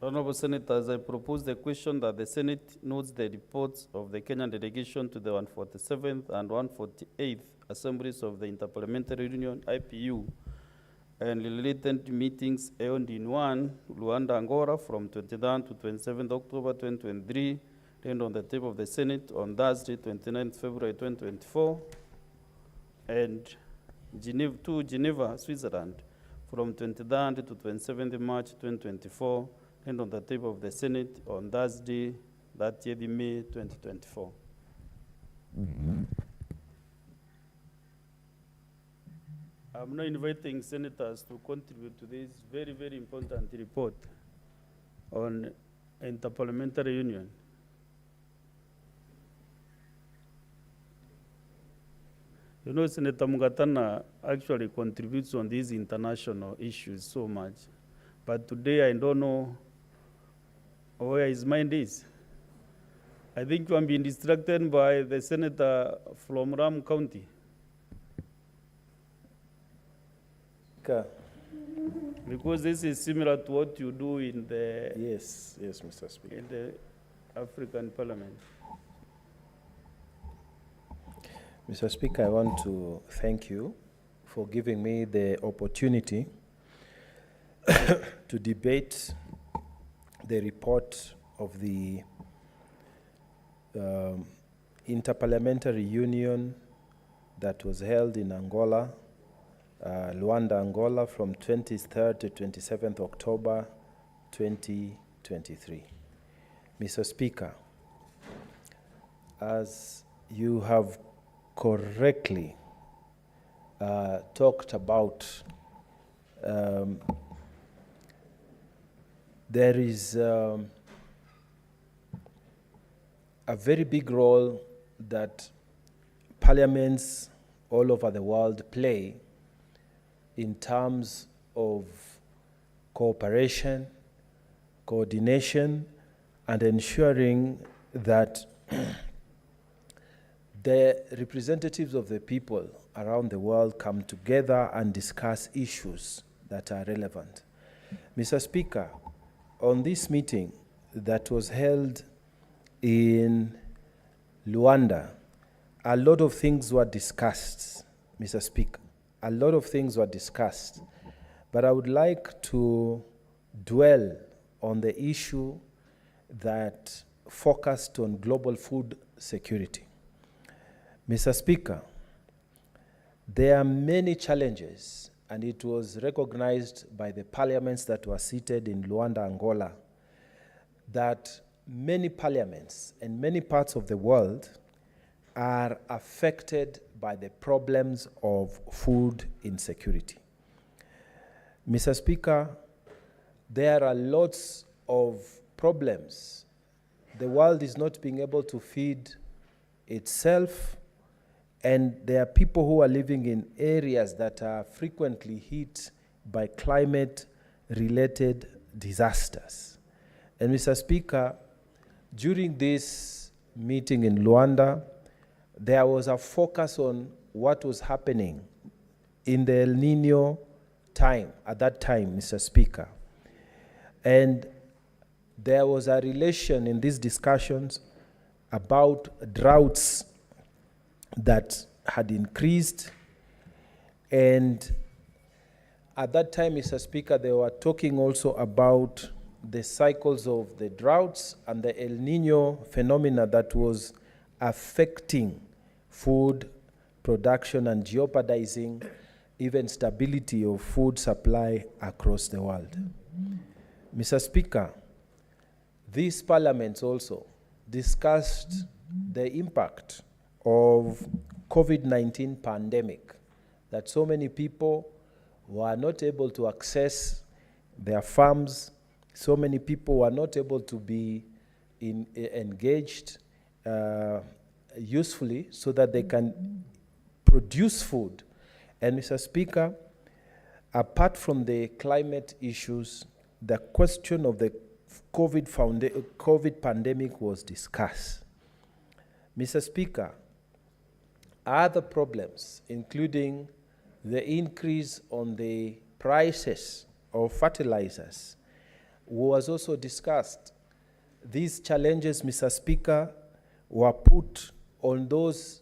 Honorable Senators, I propose the question that the Senate notes the reports of the Kenyan delegation to the 147th and 148th Assemblies of the Interparliamentary Union, IPU, and related meetings held in Luanda, Angola, from 23rd to 27th October 2023, and on the table of the Senate on Thursday, 29th February 2024, and Geneva, Switzerland, from 23rd to 27th March 2024, and on the table of the Senate on Thursday, 30th May 2024. I'm now inviting senators to contribute to this very, very important report on interparliamentary union. You know, Senator Mugatana actually contributes on these international issues so much, but today I don't know where his mind is. I think I'm being distracted by the senator from Ram County. Because this is similar to what you do in the Yes, Mr. Speaker. in the African Parliament. Mr. Speaker, I want to thank you for giving me the opportunity to debate the report of the Interparliamentary Union that was held in Angola, Luanda, Angola, from 23rd to 27th October 2023. Mr. Speaker, as you have correctly talked about, there is a very big role that parliaments all over the world play in terms of cooperation, coordination, and ensuring that the representatives of the people around the world come together and discuss issues that are relevant. Mr. Speaker, on this meeting that was held in Luanda, a lot of things were discussed, Mr. Speaker. A lot of things were discussed, but I would like to dwell on the issue that focused on global food security. Mr. Speaker, there are many challenges, and it was recognized by the parliaments that were seated in Luanda, Angola, that many parliaments in many parts of the world are affected by the problems of food insecurity. Mr. Speaker, there are lots of problems. The world is not being able to feed itself, and there are people who are living in areas that are frequently hit by climate-related disasters. And Mr. Speaker, during this meeting in Luanda, there was a focus on what was happening in the El Nino time, at that time, Mr. Speaker. And there was a relation in these discussions about droughts that had increased. And at that time, Mr. Speaker, they were talking also about the cycles of the droughts and the El Nino phenomena that was affecting food production and jeopardizing even stability of food supply across the world. Mr. Speaker, these parliaments also discussed the impact of COVID-19 pandemic, that so many people were not able to access their farms, so many people were not able to be engaged usefully so that they can produce food. And Mr. Speaker, apart from the climate issues, the question of the COVID pandemic was discussed. Mr. Speaker, other problems, including the increase on the prices of fertilizers, was also discussed. These challenges, Mr. Speaker, were put on those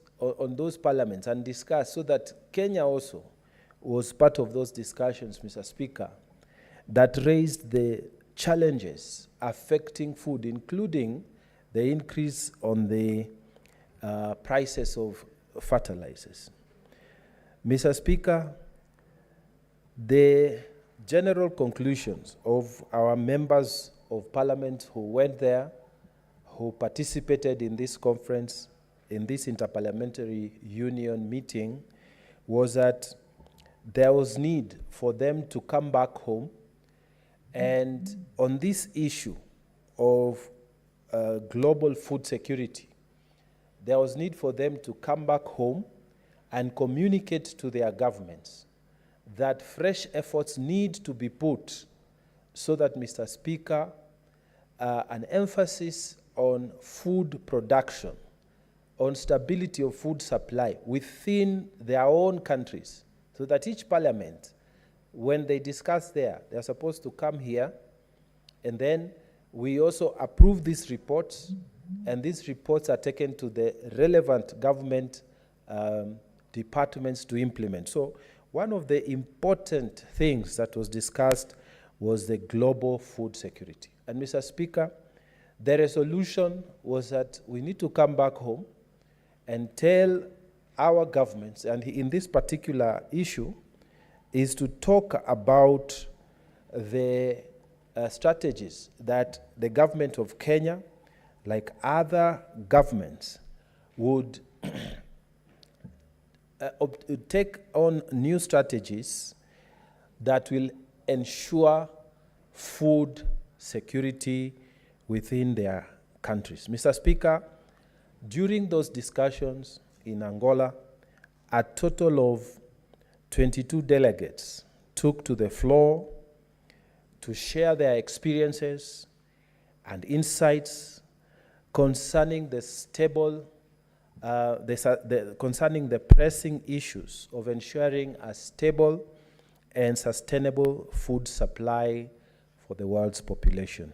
parliaments and discussed, so that Kenya also was part of those discussions, Mr. Speaker, that raised the challenges affecting food, including the increase on the prices of fertilizers. Mr. Speaker, the general conclusions of our members of parliament who went there, who participated in this conference, in this interparliamentary union meeting, was that there was need for them to come back home, and on this issue of global food security, there was need for them to come back home and communicate to their governments that fresh efforts need to be put so that, Mr. Speaker, an emphasis on food production, on stability of food supply within their own countries, so that each parliament, when they discuss there, they're supposed to come here, and then we also approve these reports, and these reports are taken to the relevant government departments to implement. So one of the important things that was discussed was the global food security. And Mr. Speaker, the resolution was that we need to come back home and tell our governments, and in this particular issue, is to talk about the strategies that the government of Kenya, like other governments, would take on new strategies that will ensure food security within their countries. Mr. Speaker, during those discussions in Angola, a total of 22 delegates took to the floor to share their experiences and insights concerning the concerning the pressing issues of ensuring a stable and sustainable food supply for the world's population.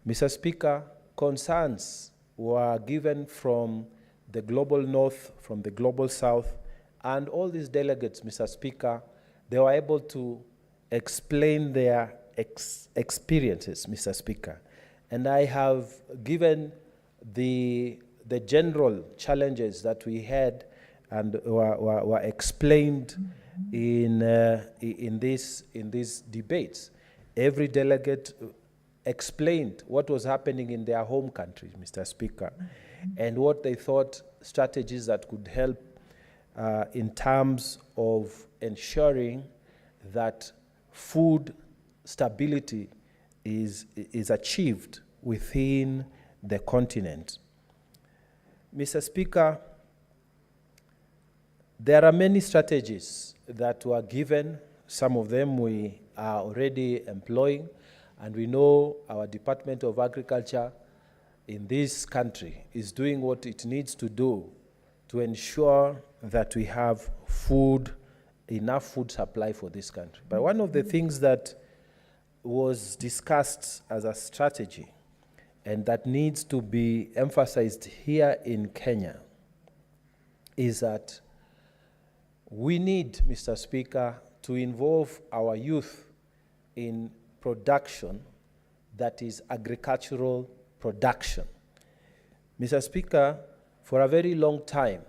Mr. Speaker, concerns were given from the global north, from the global south, and all these delegates, Mr. Speaker, they were able to explain their experiences, Mr. Speaker. And I have given the general challenges that we had and were explained in these debates. Every delegate explained what was happening in their home countries, Mr. Speaker, and what they thought strategies that could help in terms of ensuring that food stability is achieved within the continent. Mr. Speaker, there are many strategies that were given. Some of them we are already employing, and we know our Department of Agriculture in this country is doing what it needs to do to ensure that we have enough food supply for this country. But one of the things that was discussed as a strategy and that needs to be emphasized here in Kenya is that we need, Mr. Speaker, to involve our youth in production that is agricultural production. Mr. Speaker, for a very long time,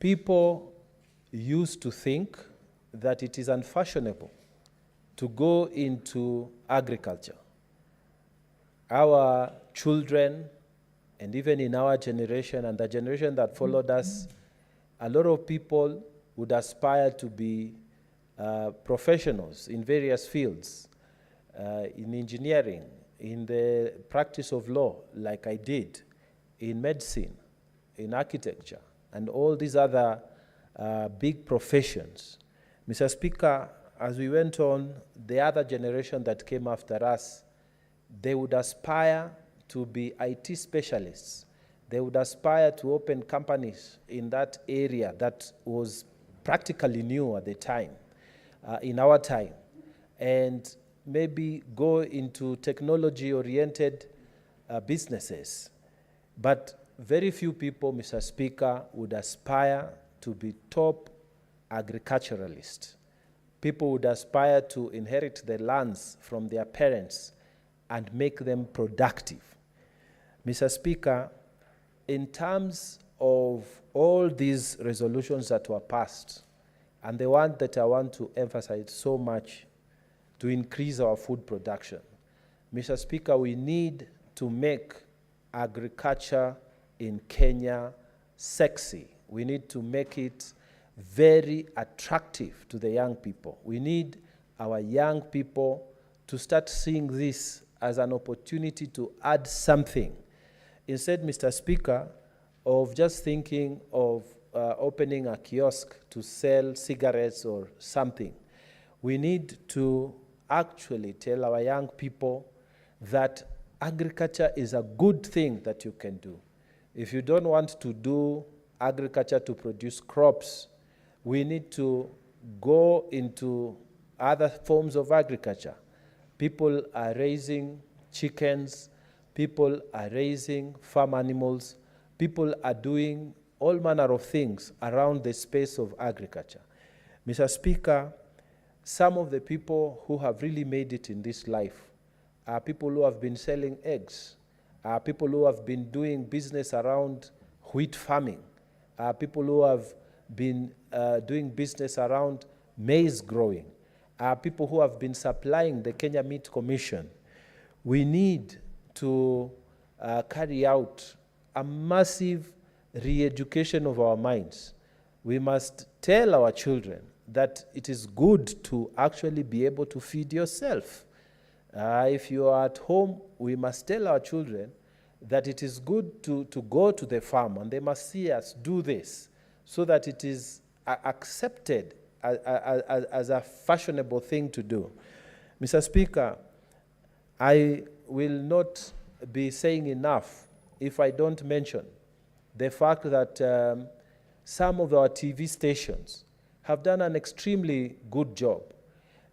people used to think that it is unfashionable to go into agriculture. Our children, and even in our generation and the generation that followed us, a lot of people would aspire to be professionals in various fields, in engineering, in the practice of law, like I did, in medicine, in architecture, and all these other big professions. Mr. Speaker, as we went on, the other generation that came after us, they would aspire to be IT specialists. They would aspire to open companies in that area that was practically new at the time, in our time, and maybe go into technology-oriented businesses. But very few people, Mr. Speaker, would aspire to be top agriculturalists. People would aspire to inherit the lands from their parents and make them productive. Mr. Speaker, in terms of all these resolutions that were passed, and the one that I want to emphasize so much to increase our food production, Mr. Speaker, we need to make agriculture in Kenya sexy. We need to make it very attractive to the young people. We need our young people to start seeing this as an opportunity to add something. Instead, Mr. Speaker, of just thinking of opening a kiosk to sell cigarettes or something, we need to actually tell our young people that agriculture is a good thing that you can do. If you don't want to do agriculture to produce crops, we need to go into other forms of agriculture. People are raising chickens, people are raising farm animals, people are doing all manner of things around the space of agriculture. Mr. Speaker, some of the people who have really made it in this life are people who have been selling eggs, are people who have been doing business around wheat farming, are people who have been doing business around maize growing, are people who have been supplying the Kenya Meat Commission. We need to carry out a massive re-education of our minds. We must tell our children that it is good to actually be able to feed yourself. If you are at home, we must tell our children that it is good to go to the farm, and they must see us do this so that it is accepted as a fashionable thing to do. Mr. Speaker, I will not be saying enough if I don't mention the fact that some of our TV stations have done an extremely good job.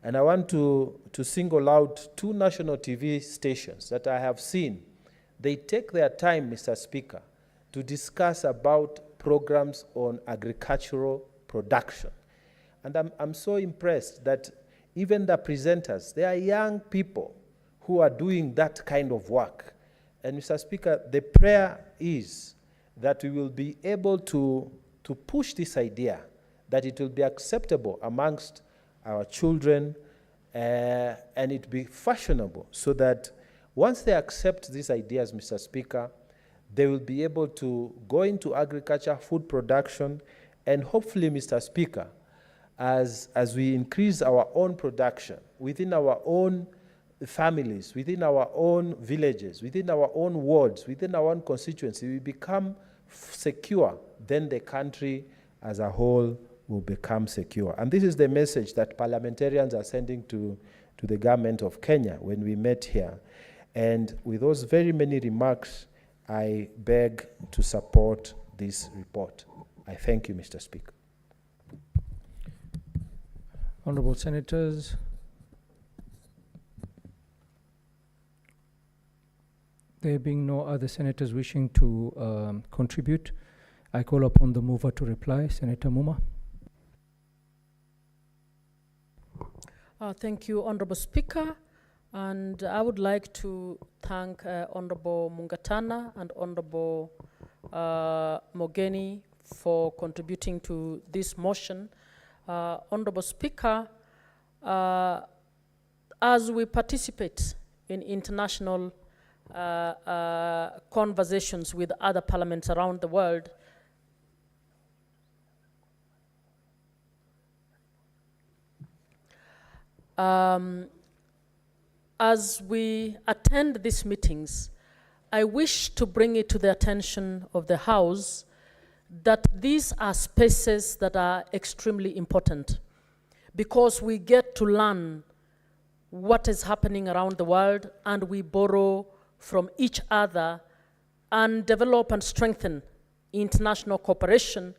And I want to single out two national TV stations that I have seen. They take their time, Mr. Speaker, to discuss about programs on agricultural production. And I'm so impressed that even the presenters, they are young people who are doing that kind of work. And Mr. Speaker, the prayer is that we will be able to push this idea, that it will be acceptable amongst our children, and it be fashionable, so that once they accept these ideas, Mr. Speaker, they will be able to go into agriculture, food production, and hopefully, Mr. Speaker, as we increase our own production within our own families, within our own villages, within our own wards, within our own constituency, we become secure, then the country as a whole will become secure. And this is the message that parliamentarians are sending to the government of Kenya when we met here. And with those very many remarks, I beg to support this report. I thank you, Mr. Speaker. Honorable Senators, there being no other senators wishing to contribute, I call upon the mover to reply, Senator Muma. Thank you, Honorable Speaker. And I would like to thank Honorable Mungatana and Honorable Mogeni for contributing to this motion. Honorable Speaker, as we participate in international conversations with other parliaments around the world, as we attend these meetings, I wish to bring it to the attention of the House that these are spaces that are extremely important because we get to learn what is happening around the world and we borrow from each other and develop and strengthen international cooperation,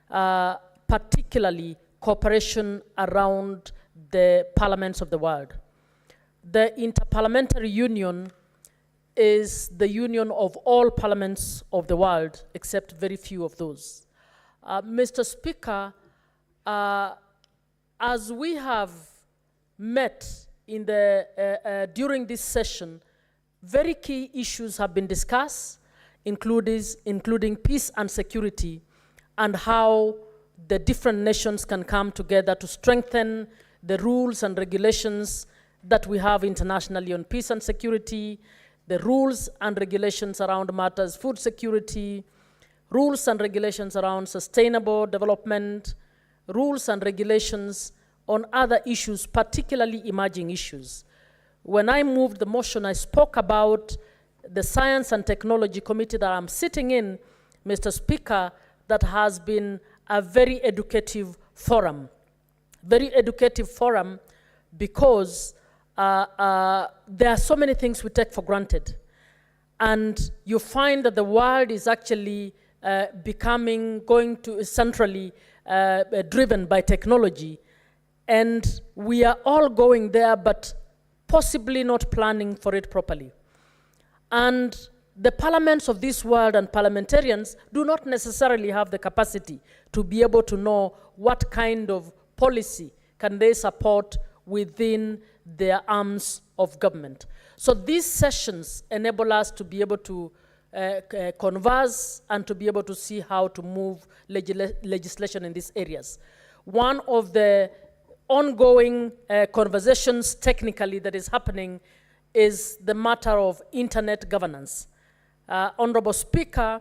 particularly cooperation around the parliaments of the world. The Interparliamentary Union is the union of all parliaments of the world, except very few of those. Mr. Speaker, as we have met in during this session, very key issues have been discussed, including peace and security, and how the different nations can come together to strengthen the rules and regulations that we have internationally on peace and security, the rules and regulations around matters food security, rules and regulations around sustainable development, rules and regulations on other issues, particularly emerging issues. When I moved the motion, I spoke about the Science and Technology Committee that I'm sitting in, Mr. Speaker, that has been a very educative forum. Very educative forum because there are so many things we take for granted. And you find that the world is actually going to centrally driven by technology. And we are all going there, but possibly not planning for it properly. And the parliaments of this world and parliamentarians do not necessarily have the capacity to be able to know what kind of policy can they support within their arms of government. So these sessions enable us to be able to converse and to be able to see how to move legislation in these areas. One of the ongoing conversations technically that is happening is the matter of internet governance. Honorable Speaker,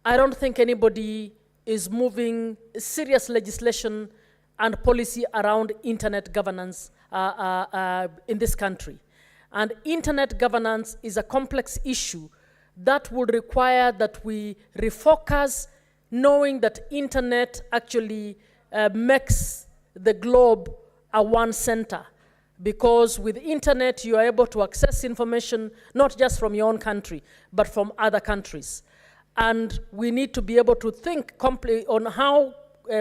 I don't think anybody is moving serious legislation and policy around internet governance in this country. And internet governance is a complex issue that would require that we refocus, knowing that internet actually makes the globe a one center. Because with internet, you are able to access information, not just from your own country, but from other countries. And we need to be able to think on how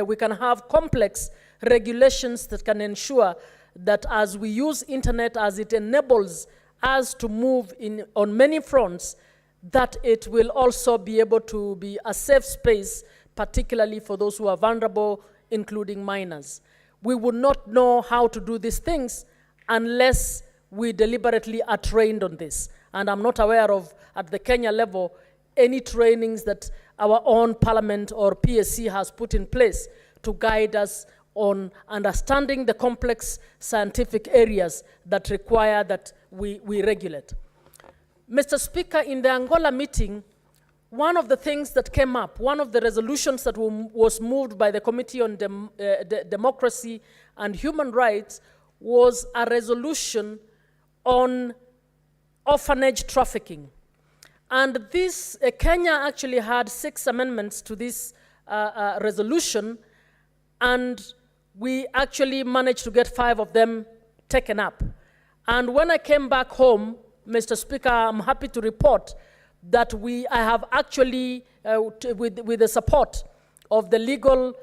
we can have complex regulations that can ensure that as we use internet, as it enables us to move on many fronts, that it will also be able to be a safe space, particularly for those who are vulnerable, including minors. We would not know how to do these things unless we deliberately are trained on this. And I'm not aware of, at the Kenya level, any trainings that our own parliament or PSC has put in place to guide us on understanding the complex scientific areas that require that we regulate. Mr. Speaker, in the Angola meeting, one of the things that came up, one of the resolutions that was moved by the Committee on Democracy and Human Rights was a resolution on orphanage trafficking. And this, Kenya actually had 6 amendments to this resolution, and we actually managed to get 5 of them taken up. And when I came back home, Mr. Speaker, I'm happy to report that I have actually, with the support of the legal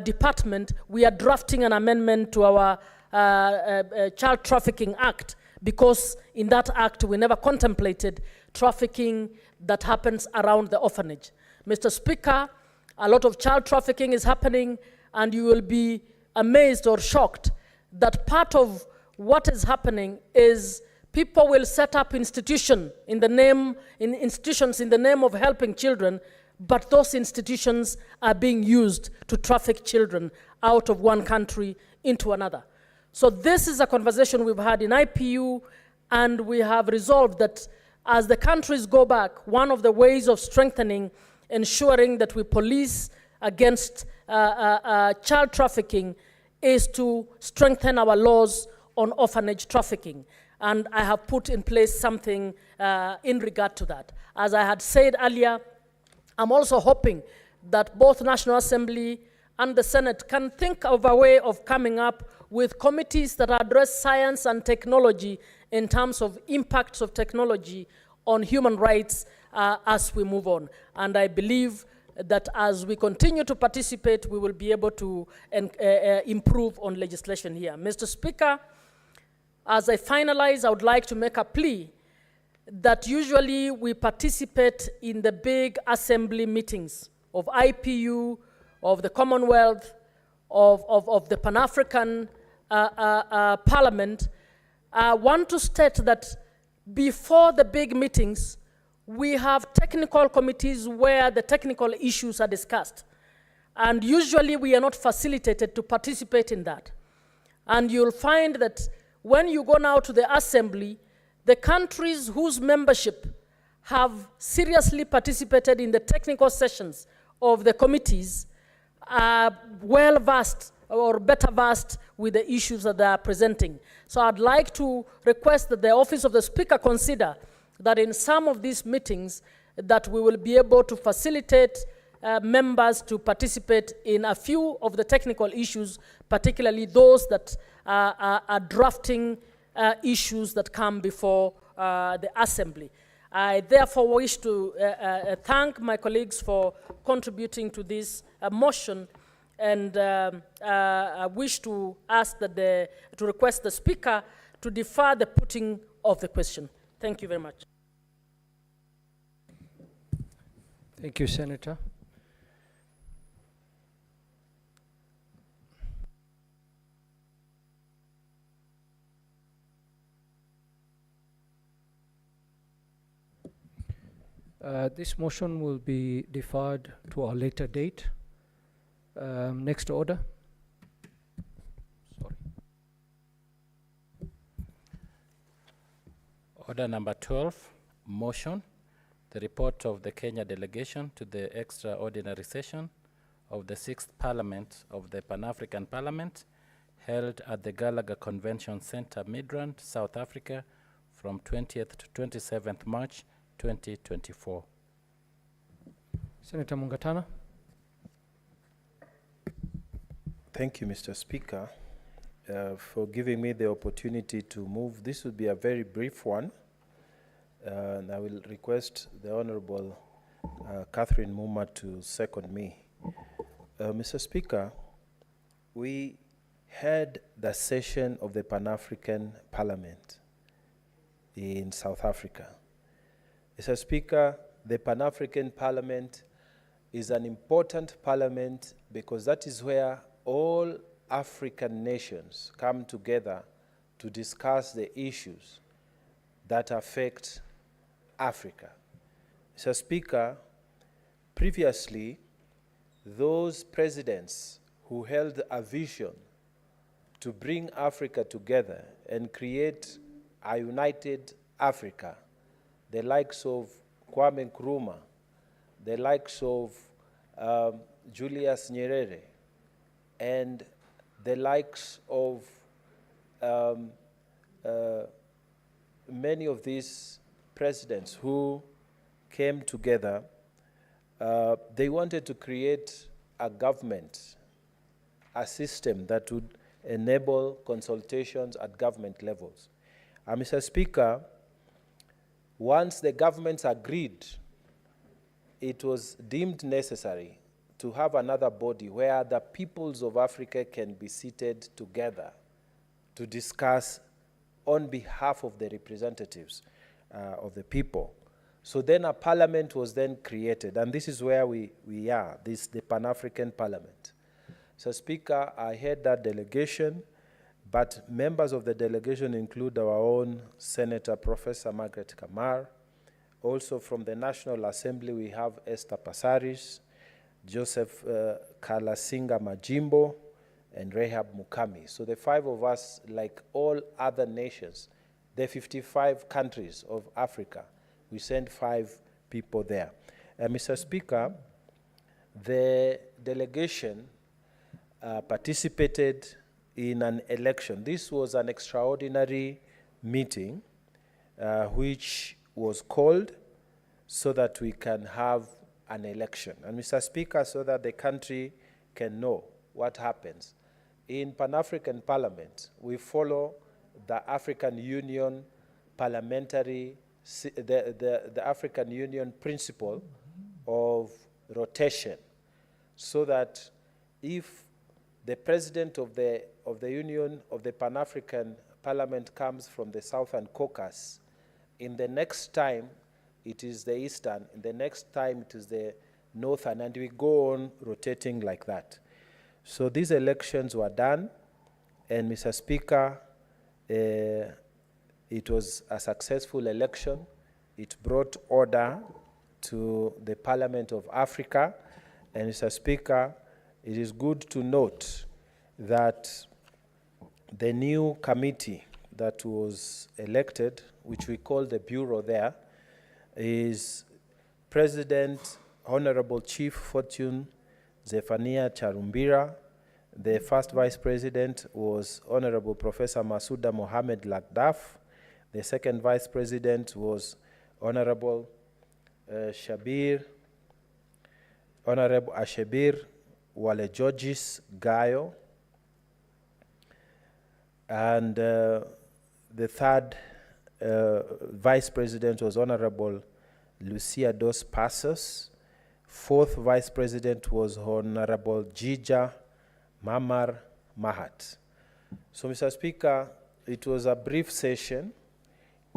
department, we are drafting an amendment to our Child Trafficking Act, because in that act we never contemplated trafficking that happens around the orphanage. Mr. Speaker, a lot of child trafficking is happening, and you will be amazed or shocked that part of what is happening is people will set up institutions in the name of helping children, but those institutions are being used to traffic children out of one country into another. So this is a conversation we've had in IPU, and we have resolved that as the countries go back, one of the ways of strengthening, ensuring that we police against child trafficking is to strengthen our laws on orphanage trafficking. And I have put in place something in regard to that. As I had said earlier, I'm also hoping that both National Assembly and the Senate can think of a way of coming up with committees that address science and technology in terms of impacts of technology on human rights as we move on. And I believe that as we continue to participate, we will be able to improve on legislation here. Mr. Speaker, as I finalize, I would like to make a plea that usually we participate in the big assembly meetings of IPU, of the Commonwealth, of the Pan-African Parliament. I want to state that before the big meetings, we have technical committees where the technical issues are discussed. And usually we are not facilitated to participate in that. And you'll find that when you go now to the assembly, the countries whose membership have seriously participated in the technical sessions of the committees are well versed or better versed with the issues that they are presenting. So I'd like to request that the Office of the Speaker consider that in some of these meetings that we will be able to facilitate members to participate in a few of the technical issues, particularly those that are drafting issues that come before the Assembly. I therefore wish to thank my colleagues for contributing to this motion, and I wish to ask that to request the Speaker to defer the putting of the question. Thank you very much. Thank you, Senator. This motion will be deferred to a later date. Next order. Sorry. Order number 12, motion. The report of the Kenya delegation to the extraordinary session of the 6th Parliament of the Pan-African Parliament held at the Gallagher Convention Center, Midrand, South Africa from 20th to 27th March 2024. Senator Mungatana. Thank you, Mr. Speaker, for giving me the opportunity to move. This will be a very brief one. And I will request the Honorable Catherine Muma to second me. Mr. Speaker, we had the session of the Pan-African Parliament in South Africa. Mr. Speaker, the Pan-African Parliament is an important parliament because that is where all African nations come together to discuss the issues that affect Africa. Mr. Speaker, previously, those presidents who held a vision to bring Africa together and create a united Africa, the likes of Kwame Nkrumah, the likes of Julius Nyerere, and the likes of many of these presidents who came together, they wanted to create a government, a system that would enable consultations at government levels. Mr. Speaker, once the governments agreed, it was deemed necessary to have another body where the peoples of Africa can be seated together to discuss on behalf of the representatives of the people. So then a parliament was then created, and this is where we are, the Pan-African Parliament. So Speaker, I head that delegation, but members of the delegation include our own Senator Professor Margaret Kamar. Also from the National Assembly, we have Esther Passaris, Joseph Kalasinga Majimbo, and Rehab Mukami. So the 5 of us, like all other nations, the 55 countries of Africa, we send 5 people there. Mr. Speaker, the delegation participated in an election. This was an extraordinary meeting which was called so that we can have an election. And Mr. Speaker, so that the country can know what happens. In Pan-African Parliament, we follow the African Union parliamentary, the African Union principle of rotation, so that if the president of the Union, of the Pan-African Parliament comes from the Southern Caucasus, in the next time it is the Eastern, in the next time it is the Northern, and we go on rotating like that. So these elections were done, and Mr. Speaker, it was a successful election. It brought order to the Parliament of Africa, and Mr. Speaker, it is good to note that the new committee that was elected, which we call the Bureau there, is President Honorable Chief Fortune Zephania Charumbira. The first Vice President was Honorable Professor Masuda Mohamed Lagdaf. The second Vice President was Honorable Ashabir Wale Jorges Gayo. And the third Vice President was Honorable Lucia Dos Passos. Fourth Vice President was Honorable Jija Mamar Mahat. So, Mr. Speaker, it was a brief session,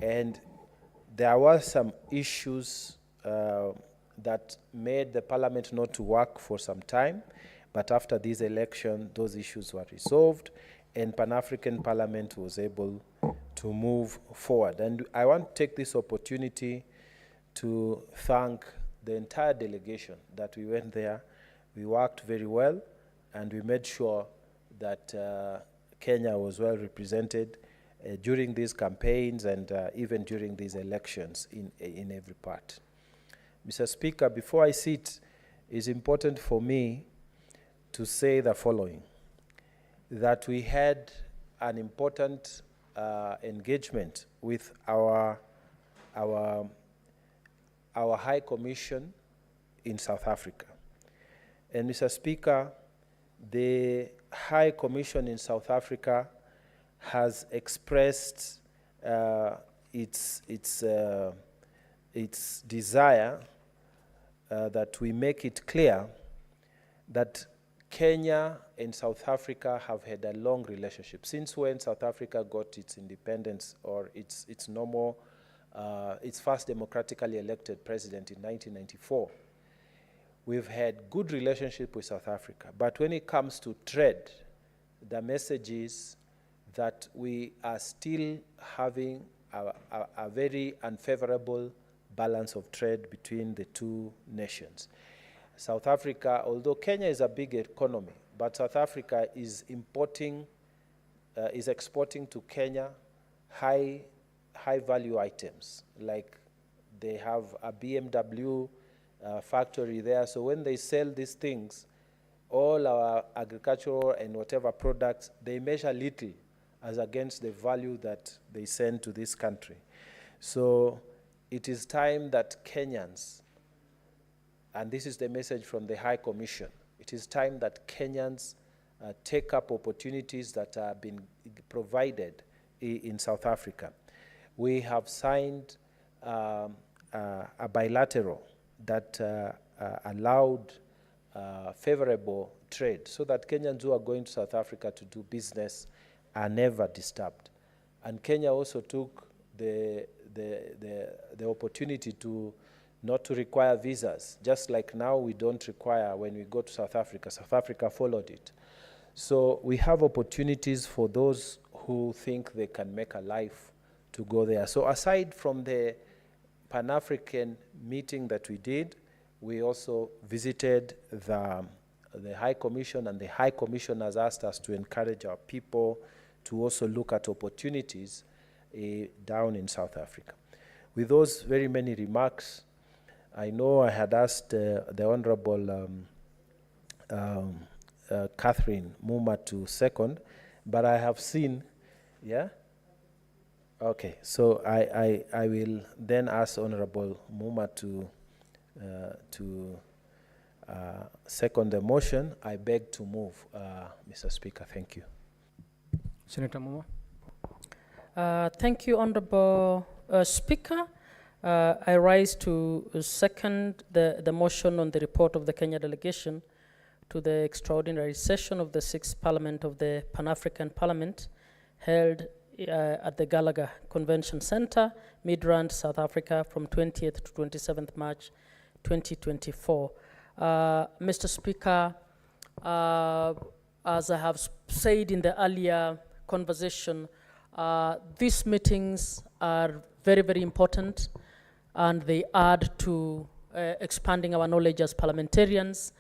and there were some issues that made the Parliament not to work for some time, but after this election, those issues were resolved, and Pan-African Parliament was able to move forward. And I want to take this opportunity to thank the entire delegation that we went there. We worked very well, and we made sure that Kenya was well represented during these campaigns and even during these elections in every part. Mr. Speaker, before I sit, it's important for me to say the following, that we had an important engagement with our High Commission in South Africa. And Mr. Speaker, the High Commission in South Africa has expressed its desire that we make it clear that Kenya and South Africa have had a long relationship. Since when South Africa got its independence, or its first democratically elected president in 1994, we've had good relationship with South Africa. But when it comes to trade, the message is that we are still having a very unfavorable balance of trade between the two nations. South Africa, although Kenya is a big economy, but South Africa is exporting to Kenya high value items, like they have a BMW factory there. So when they sell these things, all our agricultural and whatever products, they measure little as against the value that they send to this country. So it is time that Kenyans, and this is the message from the High Commission, it is time that Kenyans take up opportunities that are being provided in South Africa. We have signed a bilateral that allowed favorable trade, so that Kenyans who are going to South Africa to do business are never disturbed. And Kenya also took the opportunity to not to require visas, just like now we don't require when we go to South Africa. South Africa followed it. So we have opportunities for those who think they can make a life to go there. So aside from the Pan-African meeting that we did, we also visited the High Commission, and the High Commission has asked us to encourage our people to also look at opportunities down in South Africa. With those very many remarks, I know I had asked the Honorable Catherine Muma to second, but I have seen, yeah? Okay, so I will then ask Honorable Muma to second the motion. I beg to move, Mr. Speaker. Thank you. Senator Muma. Thank you, Honorable Speaker. I rise to second the motion on the report of the Kenya delegation to the extraordinary session of the 6th Parliament of the Pan-African Parliament held at the Gallagher Convention Center, Midrand, South Africa, from 20th to 27th March 2024. Mr. Speaker, as I have said in the earlier conversation, these meetings are very, very important, and they add to expanding our knowledge as parliamentarians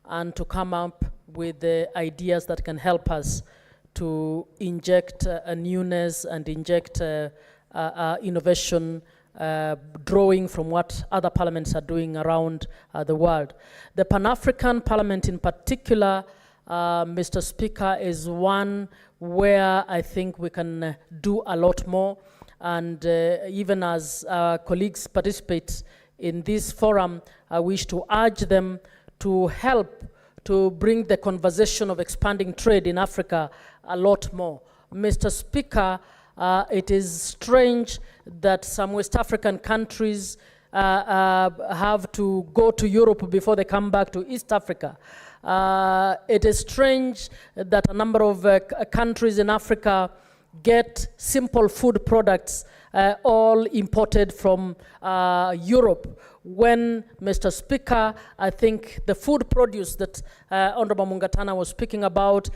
and to come up with the ideas that can help us to inject a newness and inject innovation, drawing from what other parliaments are doing around the world. The Pan-African Parliament in particular, Mr. Speaker, is one where I think we can do a lot more. And even as our colleagues participate in this forum, I wish to urge them to help to bring the conversation of expanding trade in Africa a lot more. Mr. Speaker, it is strange that some West African countries have to go to Europe before they come back to East Africa. It is strange that a number of countries in Africa get simple food products all imported from Europe, when, Mr. Speaker, I think the food produce that Honorable Mungatana was speaking about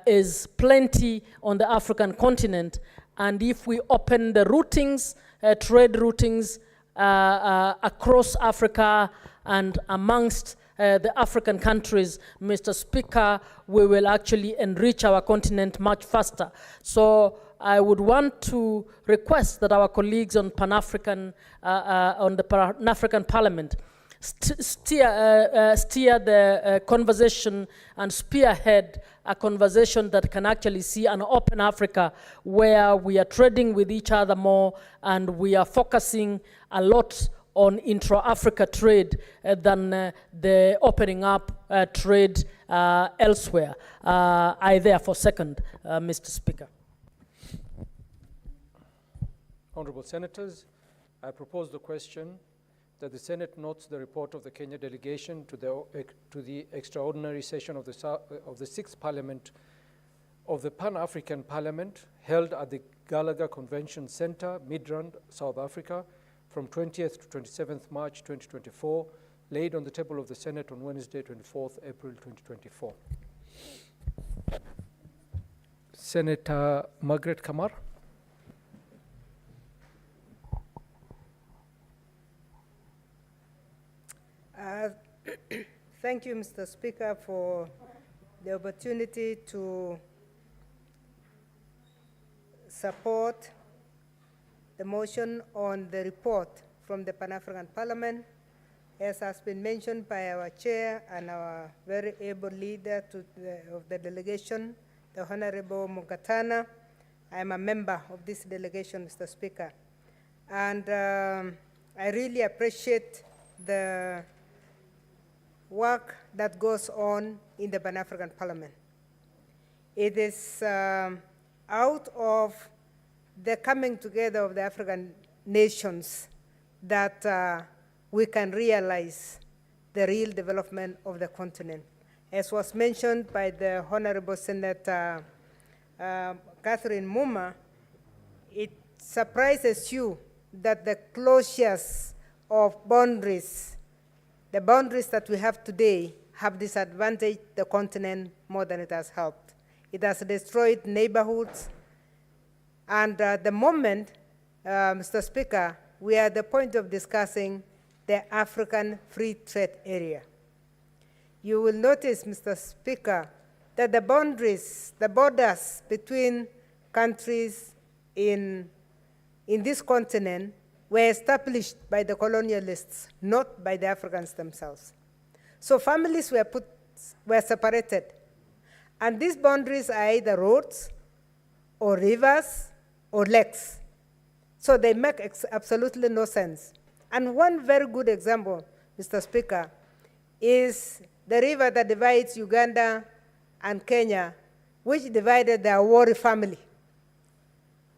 is plenty on the African continent. And if we open the routings, trade routings across Africa and amongst the African countries, Mr. Speaker, we will actually enrich our continent much faster. So I would want to request that our colleagues on Pan-African, on the Pan-African Parliament steer the conversation and spearhead a conversation that can actually see an open Africa where we are trading with each other more and we are focusing a lot on intra-Africa trade than the opening up trade elsewhere. I therefore second, Mr. Speaker. Honorable Senators, I propose the question that the Senate notes the report of the Kenya delegation to the extraordinary session of the 6th Parliament of the Pan-African Parliament held at the Gallagher Convention Center, Midrand, South Africa, from 20th to 27th March 2024, laid on the table of the Senate on Wednesday, 24th April 2024. Senator Margaret Kamar. Thank you, Mr. Speaker, for the opportunity to support the motion on the report from the Pan-African Parliament. As has been mentioned by our chair and our very able leader of the delegation, the Honorable Mungatana. I am a member of this delegation, Mr. Speaker. And I really appreciate the work that goes on in the Pan-African Parliament. It is out of the coming together of the African nations that we can realize the real development of the continent. As was mentioned by the Honorable Senator Catherine Muma, it surprises you that the closures of boundaries, the boundaries that we have today, have disadvantaged the continent more than it has helped. It has destroyed neighborhoods, and at the moment, Mr. Speaker, we are at the point of discussing the African Free Trade Area. You will notice, Mr. Speaker, that the boundaries, the borders between countries in this continent were established by the colonialists, not by the Africans themselves. So families were separated. And these boundaries are either roads or rivers or lakes. So they make absolutely no sense. And one very good example, Mr. Speaker, is the river that divides Uganda and Kenya, which divided the Awori family.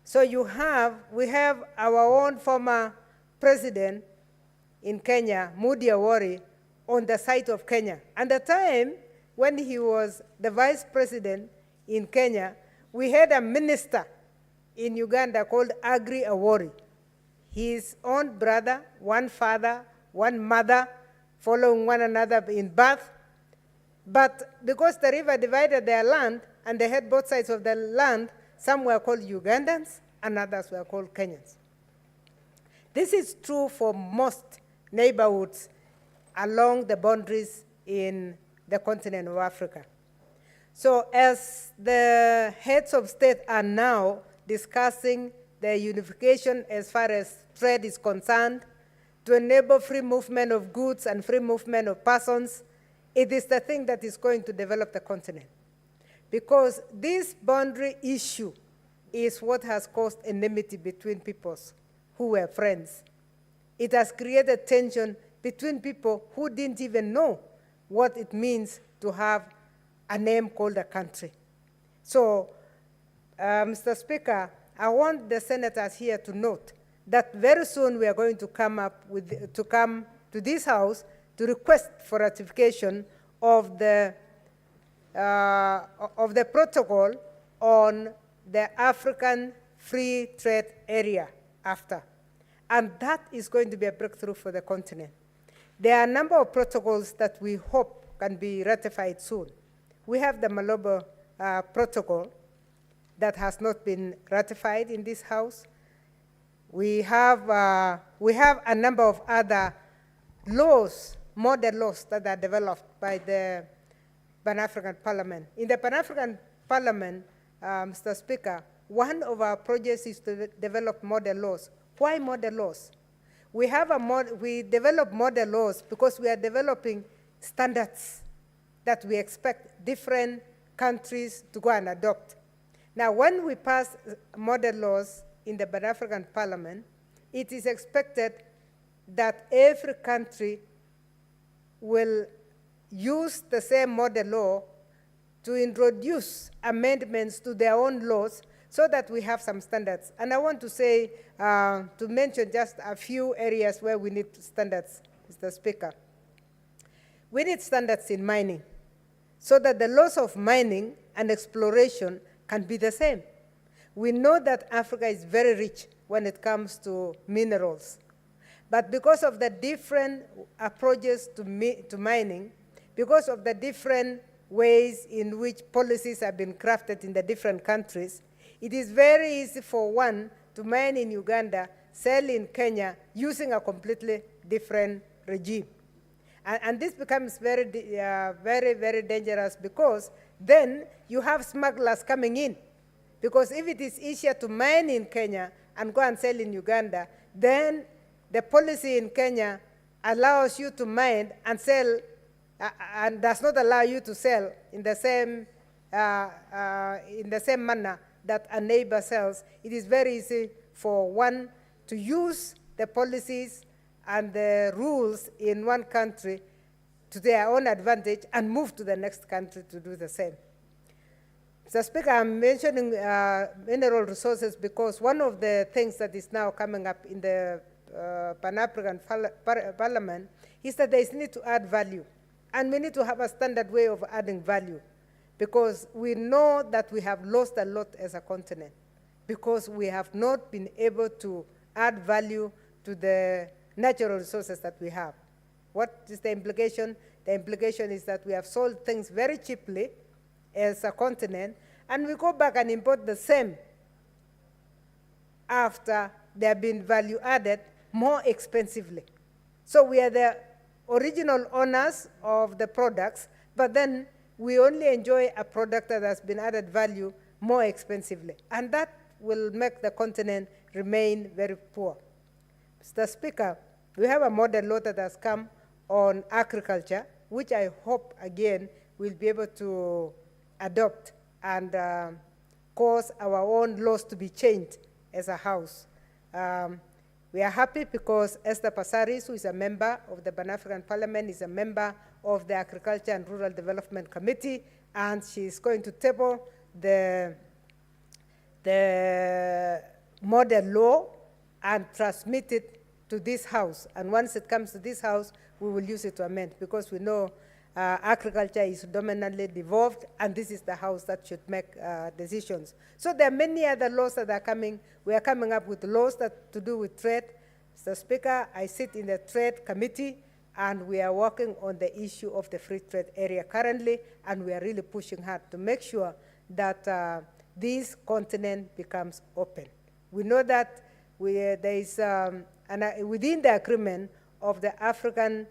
So we have our own former president in Kenya, Moody Awori, on the side of Kenya. And the time when he was the vice president in Kenya, we had a minister in Uganda called Agri Awori. His own brother, one father, one mother, following one another in birth. But because the river divided their land, and they had both sides of the land, some were called Ugandans, and others were called Kenyans. This is true for most neighborhoods along the boundaries in the continent of Africa. So as the heads of state are now discussing the unification as far as trade is concerned, to enable free movement of goods and free movement of persons, it is the thing that is going to develop the continent. Because this boundary issue is what has caused enmity between peoples who were friends. It has created tension between people who didn't even know what it means to have a name called a country. So, Mr. Speaker, I want the senators here to note that very soon we are going to come to this House to request for ratification of the protocol on the African Free Trade Area after. And that is going to be a breakthrough for the continent. There are a number of protocols that we hope can be ratified soon. We have the Malabo protocol that has not been ratified in this House. We have a number of other laws, model laws that are developed by the Pan-African Parliament. In the Pan-African Parliament, Mr. Speaker, one of our projects is to develop model laws. Why model laws? We develop model laws because we are developing standards that we expect different countries to go and adopt. Now, when we pass model laws in the Pan-African Parliament, it is expected that every country will use the same model law to introduce amendments to their own laws so that we have some standards. And I want to say, to mention just a few areas where we need standards, Mr. Speaker. We need standards in mining so that the laws of mining and exploration can be the same. We know that Africa is very rich when it comes to minerals. But because of the different approaches to mining, because of the different ways in which policies have been crafted in the different countries, it is very easy for one to mine in Uganda, sell in Kenya, using a completely different regime. And this becomes very, very dangerous because then you have smugglers coming in. Because if it is easier to mine in Kenya and go and sell in Uganda, then the policy in Kenya allows you to mine and sell and does not allow you to sell in the same manner that a neighbor sells. It is very easy for one to use the policies and the rules in one country to their own advantage and move to the next country to do the same. Mr. Speaker, I'm mentioning mineral resources because one of the things that is now coming up in the Pan-African Parliament is that there is need to add value. And we need to have a standard way of adding value, because we know that we have lost a lot as a continent, because we have not been able to add value to the natural resources that we have. What is the implication? The implication is that we have sold things very cheaply as a continent, and we go back and import the same after they have been value added more expensively. So we are the original owners of the products, but then we only enjoy a product that has been added value more expensively. And that will make the continent remain very poor. Mr. Speaker, we have a model law that has come on agriculture, which I hope, again, we'll be able to adopt and cause our own laws to be changed as a House. We are happy because Esther Passaris, who is a member of the Pan-African Parliament, is a member of the Agriculture and Rural Development Committee, and she is going to table the model law and transmit it to this House. And once it comes to this House, we will use it to amend, because we know agriculture is dominantly devolved, and this is the House that should make decisions. So there are many other laws that are coming. We are coming up with laws that to do with trade. Mr. Speaker, I sit in the Trade Committee, and we are working on the issue of the free trade area currently, and we are really pushing hard to make sure that this continent becomes open. We know that there is, within the agreement of the African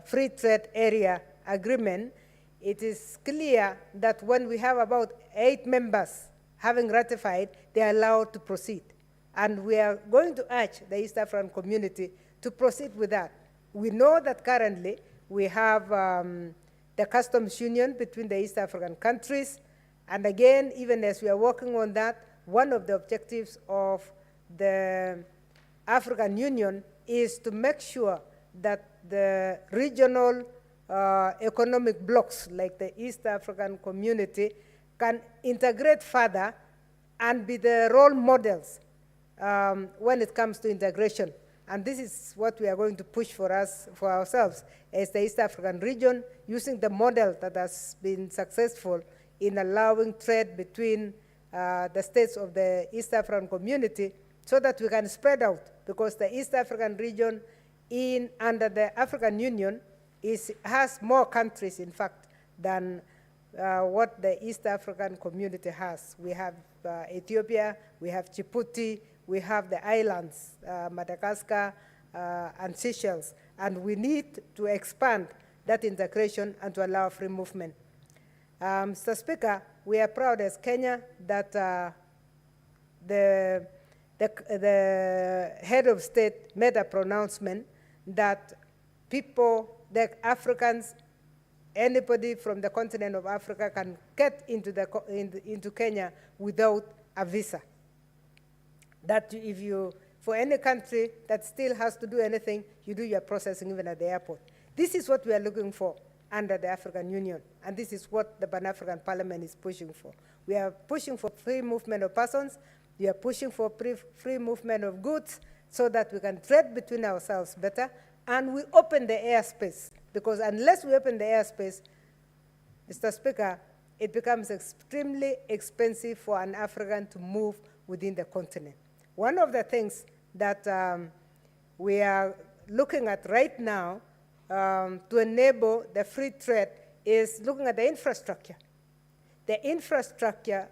free trade area agreement, it is clear that when we have about 8 members having ratified, they are allowed to proceed. And we are going to urge the East African community to proceed with that. We know that currently we have the customs union between the East African countries. And again, even as we are working on that, one of the objectives of the African Union is to make sure that the regional economic blocs, like the East African community, can integrate further and be the role models when it comes to integration. And this is what we are going to push for ourselves as the East African region, using the model that has been successful in allowing trade between the states of the East African community, so that we can spread out, because the East African region under the African Union has more countries, in fact, than what the East African community has. We have Ethiopia, we have Djibouti, we have the islands, Madagascar and Seychelles, and we need to expand that integration and to allow free movement. Mr. Speaker, we are proud as Kenya that the head of state made a pronouncement that people, the Africans, anybody from the continent of Africa can get into Kenya without a visa. That if you, for any country that still has to do anything, you do your processing even at the airport. This is what we are looking for under the African Union, and this is what the Pan-African Parliament is pushing for. We are pushing for free movement of persons, we are pushing for free movement of goods, so that we can trade between ourselves better, and we open the airspace, because unless we open the airspace, Mr. Speaker, it becomes extremely expensive for an African to move within the continent. One of the things that we are looking at right now to enable the free trade is looking at the infrastructure. The infrastructure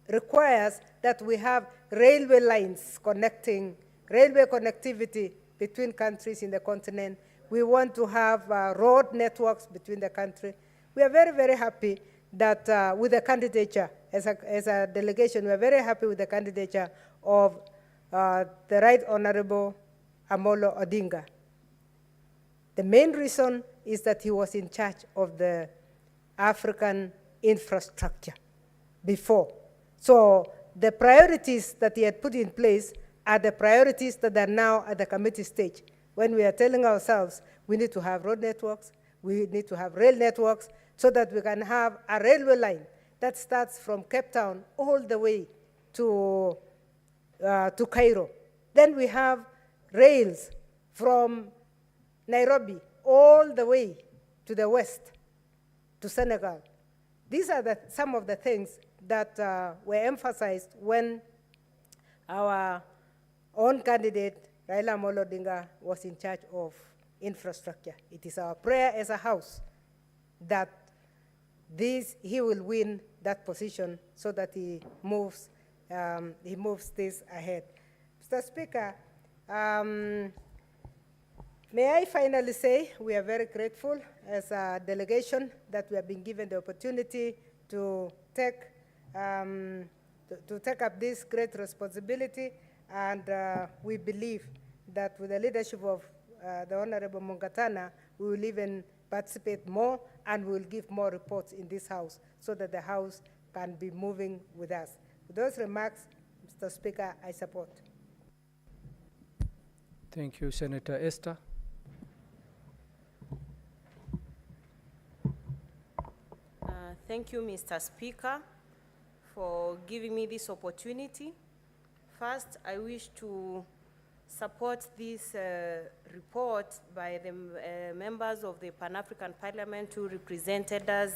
requires that we have railway lines connecting, railway connectivity between countries in the continent. We want to have road networks between the country. We are very, very happy that with the candidature, as a delegation, we are very happy with the candidature of the Right Honorable Amolo Odinga. The main reason is that he was in charge of the African infrastructure before. So the priorities that he had put in place are the priorities that are now at the committee stage. When we are telling ourselves we need to have road networks, we need to have rail networks, so that we can have a railway line that starts from Cape Town all the way to to Cairo. Then we have rails from Nairobi all the way to the west, to Senegal. These are some of the things that were emphasized when our own candidate, Raila Amolo Odinga, was in charge of infrastructure. It is our prayer as a house that he will win that position so that he moves this ahead. Mr. Speaker, may I finally say we are very grateful as a delegation that we have been given the opportunity to take up this great responsibility, and we believe that with the leadership of the Honorable Mungatana, we will even participate more and we will give more reports in this House so that the House can be moving with us. With those remarks, Mr. Speaker, I support. Thank you, Senator Esther. Thank you, Mr. Speaker, for giving me this opportunity. First, I wish to support this report by the members of the Pan-African Parliament who represented us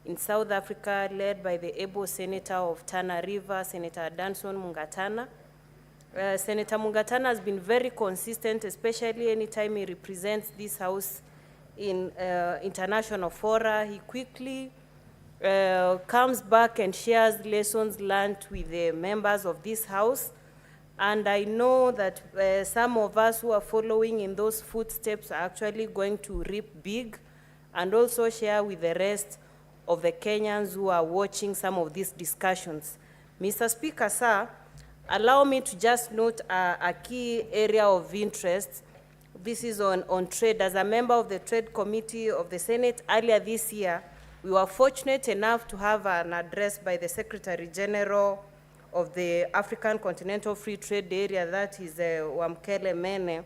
in South Africa, led by the able Senator of Tana River, Senator Danson Mungatana. Senator Mungatana has been very consistent, especially anytime he represents this House in international fora. He quickly comes back and shares lessons learned with the members of this House. And I know that some of us who are following in those footsteps are actually going to reap big and also share with the rest of the Kenyans who are watching some of these discussions. Mr. Speaker, sir, allow me to just note a key area of interest. This is on trade. As a member of the Trade Committee of the Senate earlier this year, we were fortunate enough to have an address by the Secretary General of the African Continental Free Trade Area, that is Wamkele Mene.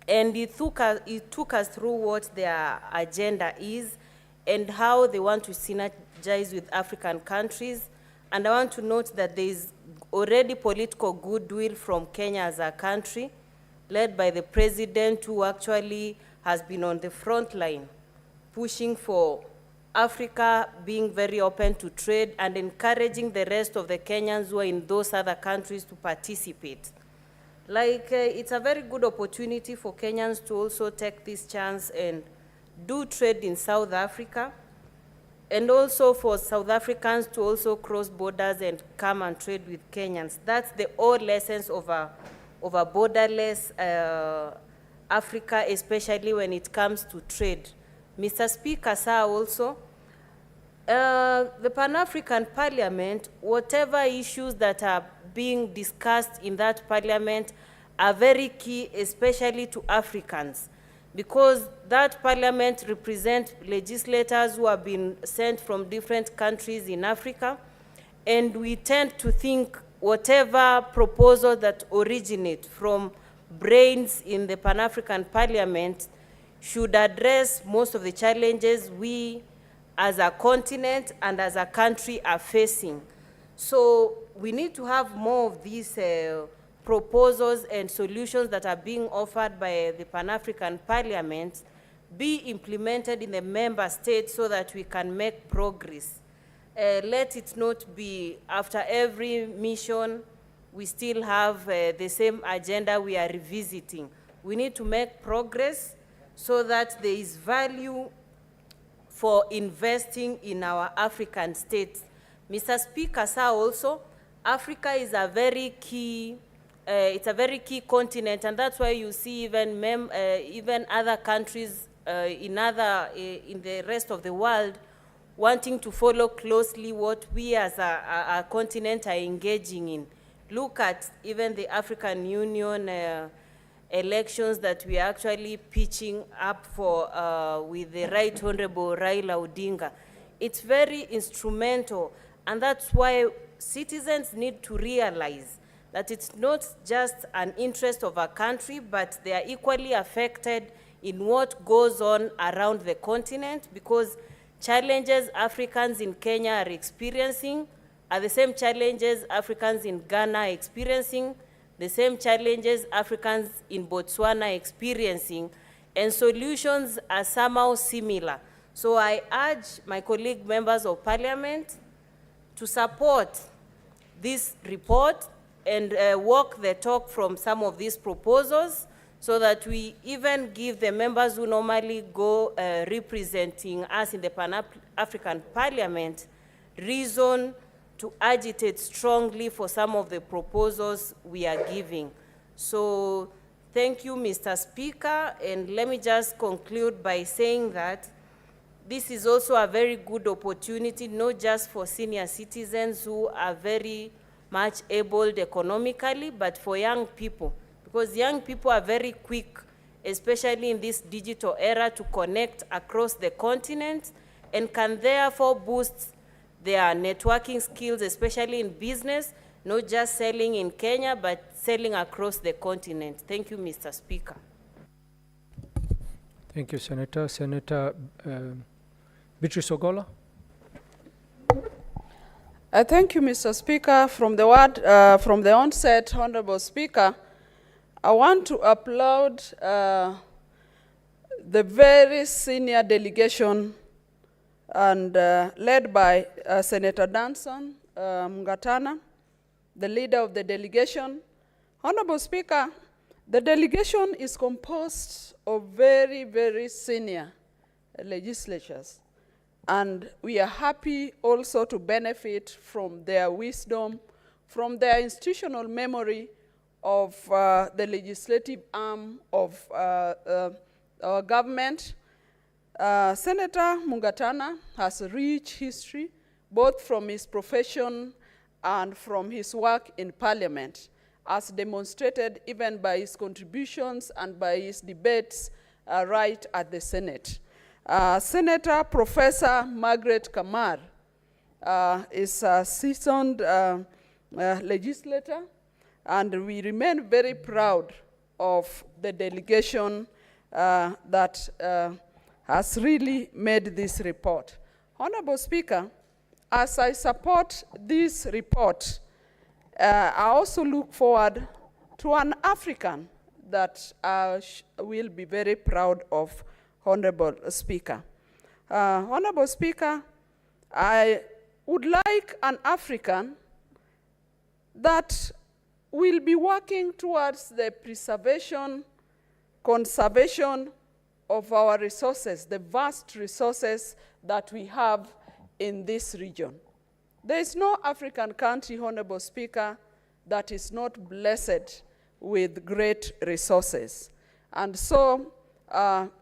And he took us through what their agenda is and how they want to synergize with African countries. And I want to note that there is already political goodwill from Kenya as a country, led by the president, who actually has been on the front line, pushing for Africa being very open to trade and encouraging the rest of the Kenyans who are in those other countries to participate. It's a very good opportunity for Kenyans to also take this chance and do trade in South Africa, and also for South Africans to also cross borders and come and trade with Kenyans. That's the whole essence of a borderless Africa, especially when it comes to trade. Mr. Speaker, sir, also, the Pan-African Parliament, whatever issues that are being discussed in that parliament are very key, especially to Africans, because that parliament represents legislators who have been sent from different countries in Africa, and we tend to think whatever proposal that originate from brains in the Pan-African Parliament should address most of the challenges we as a continent and as a country are facing. So we need to have more of these proposals and solutions that are being offered by the Pan-African Parliament be implemented in the member states so that we can make progress. Let it not be after every mission we still have the same agenda we are revisiting. We need to make progress so that there is value for investing in our African states. Mr. Speaker, sir, also, Africa is a very key, it's a very key continent, and that's why you see even other countries in the rest of the world wanting to follow closely what we as a continent are engaging in. Look at even the African Union elections that we are actually pitching up for with the Right Honorable Raila Odinga. It's very instrumental, and that's why citizens need to realize that it's not just an interest of a country, but they are equally affected in what goes on around the continent, because challenges Africans in Kenya are experiencing are the same challenges Africans in Ghana are experiencing, the same challenges Africans in Botswana are experiencing, and solutions are somehow similar. So I urge my colleague members of parliament to support this report and walk the talk from some of these proposals so that we even give the members who normally go representing us in the Pan-African Parliament reason to agitate strongly for some of the proposals we are giving. So thank you, Mr. Speaker, and let me just conclude by saying that this is also a very good opportunity, not just for senior citizens who are very much abled economically, but for young people, because young people are very quick, especially in this digital era, to connect across the continent and can therefore boost their networking skills, especially in business, not just selling in Kenya, but selling across the continent. Thank you, Mr. Speaker. Thank you, Senator. Senator Beatrice Ogola. Thank you, Mr. Speaker. From the onset, Honorable Speaker, I want to applaud the very senior delegation and led by Senator Danson Mungatana, the leader of the delegation. Honorable Speaker, the delegation is composed of very, very senior legislatures, and we are happy also to benefit from their wisdom, from their institutional memory of the legislative arm of our government. Senator Mungatana has a rich history, both from his profession and from his work in Parliament, as demonstrated even by his contributions and by his debates right at the Senate. Senator Professor Margaret Kamar is a seasoned legislator, and we remain very proud of the delegation that has really made this report. Honorable Speaker, as I support this report, I also look forward to an African that will be very proud of, Honorable Speaker. Honorable Speaker, I would like an African that will be working towards the preservation, conservation of our resources, the vast resources that we have in this region. There is no African country, Honorable Speaker, that is not blessed with great resources. And so,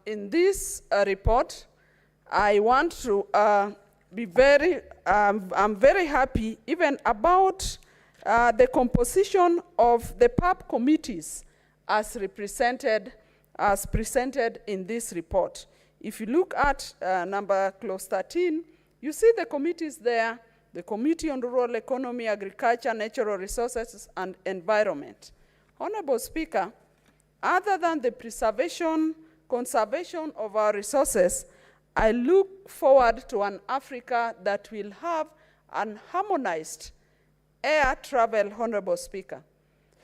in this report, I want to be I'm very happy even about the composition of the PAP committees as presented in this report. If you look at number clause 13, you see the committees there: the Committee on Rural Economy, Agriculture, Natural Resources, and Environment. Honorable Speaker, other than the preservation, conservation of our resources, I look forward to an Africa that will have an harmonized air travel, Honorable Speaker.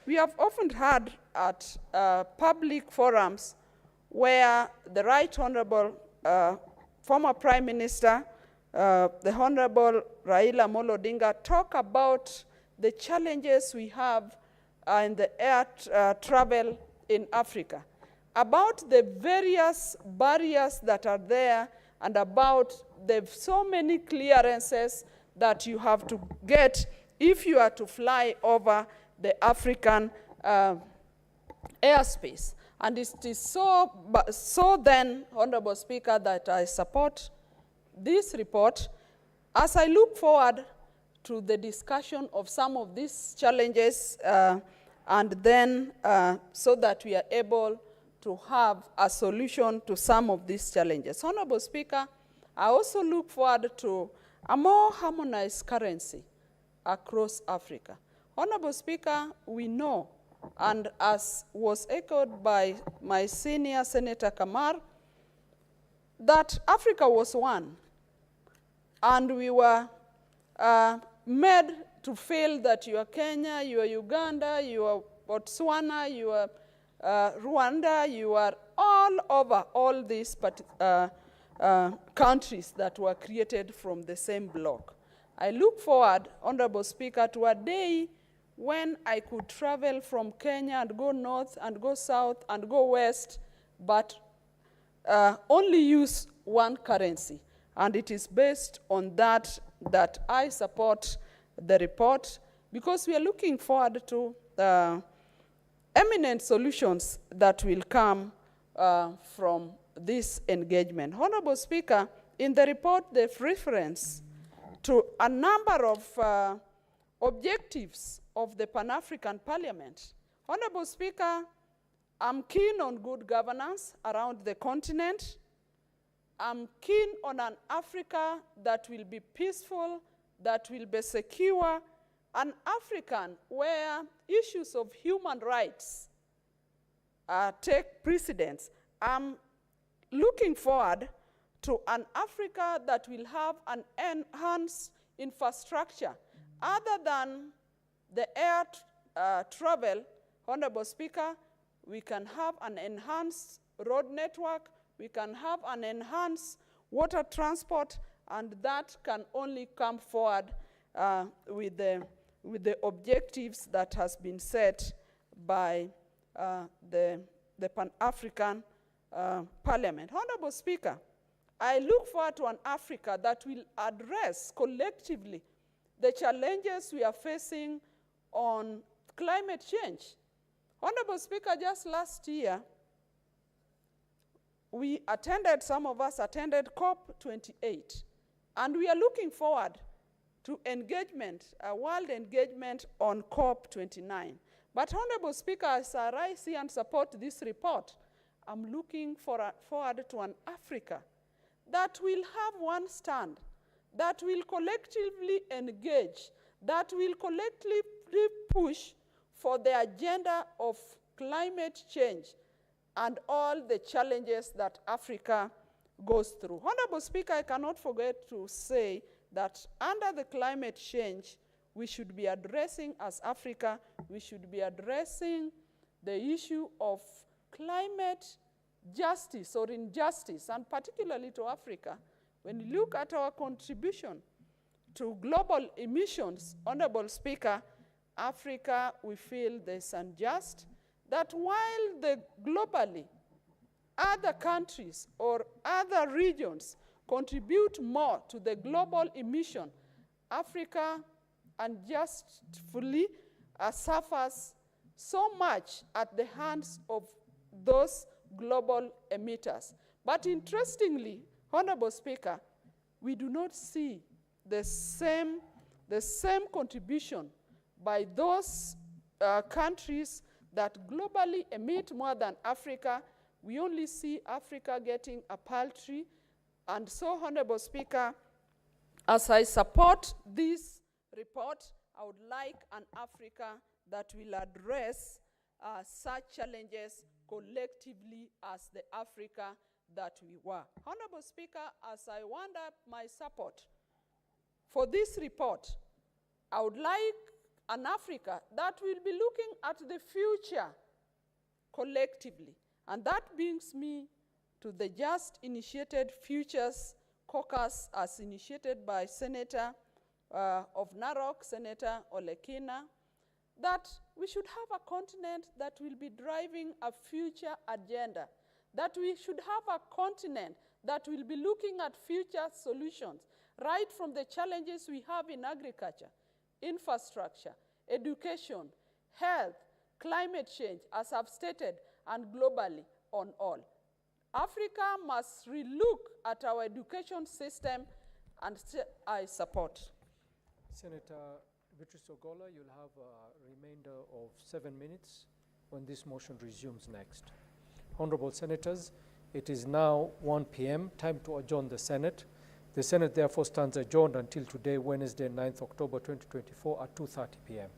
We have often heard at public forums where the Right Honorable former Prime Minister, the Honorable Raila Amolo Odinga, talk about the challenges we have in the air travel in Africa, about the various barriers that are there, and about the so many clearances that you have to get if you are to fly over the African airspace. And it is so then, Honorable Speaker, that I support this report as I look forward to the discussion of some of these challenges and then so that we are able to have a solution to some of these challenges. Honorable Speaker, I also look forward to a more harmonized currency across Africa. Honorable Speaker, we know, and as was echoed by my senior Senator Kamar, that Africa was one, and we were made to feel that you are Kenya, you are Uganda, you are Botswana, you are Rwanda, you are all over all these countries that were created from the same block. I look forward, Honorable Speaker, to a day when I could travel from Kenya and go north and go south and go west, but only use one currency. And it is based on that that I support the report, because we are looking forward to eminent solutions that will come from this engagement. Honorable Speaker, in the report they've referenced to a number of objectives of the Pan-African Parliament. Honorable Speaker, I'm keen on good governance around the continent. I'm keen on an Africa that will be peaceful, that will be secure, an African where issues of human rights take precedence. I'm looking forward to an Africa that will have an enhanced infrastructure. Other than the air travel, Honorable Speaker, we can have an enhanced road network, we can have an enhanced water transport, and that can only come forward with the objectives that has been set by the Pan-African Parliament. Honorable Speaker, I look forward to an Africa that will address collectively the challenges we are facing on climate change. Honorable Speaker, just last year, some of us attended COP28, and we are looking forward to engagement, a world engagement on COP29. But Honorable Speaker, as I rise here and support this report, I'm looking forward to an Africa that will have one stand, that will collectively engage, that will collectively push for the agenda of climate change and all the challenges that Africa goes through. Honorable Speaker, I cannot forget to say that under the climate change, we should be addressing, as Africa, we should be addressing the issue of climate justice or injustice, and particularly to Africa. When you look at our contribution to global emissions, Honorable Speaker, Africa, we feel there's unjust, that while globally other countries or other regions contribute more to the global emission, Africa unjustly suffers so much at the hands of those global emitters. But interestingly, Honorable Speaker, we do not see the same contribution by those countries that globally emit more than Africa. We only see Africa getting a paltry. And so, Honorable Speaker, as I support this report, I would like an Africa that will address such challenges collectively as the Africa that we were. Honorable Speaker, as I wind up my support for this report, I would like an Africa that will be looking at the future collectively. And that brings me to the just initiated Futures Caucus, as initiated by Senator of Narok, Senator Olekina, that we should have a continent that will be driving a future agenda, that we should have a continent that will be looking at future solutions, right from the challenges we have in agriculture, infrastructure, education, health, climate change, as I've stated, and globally on all. Africa must relook at our education system, and I support. Senator Beatrice Ogola, you'll have a remainder of 7 minutes when this motion resumes next. Honorable Senators, it is now 1 p.m., time to adjourn the Senate. The Senate therefore stands adjourned until today, Wednesday, 9th October 2024 at 2:30 p.m.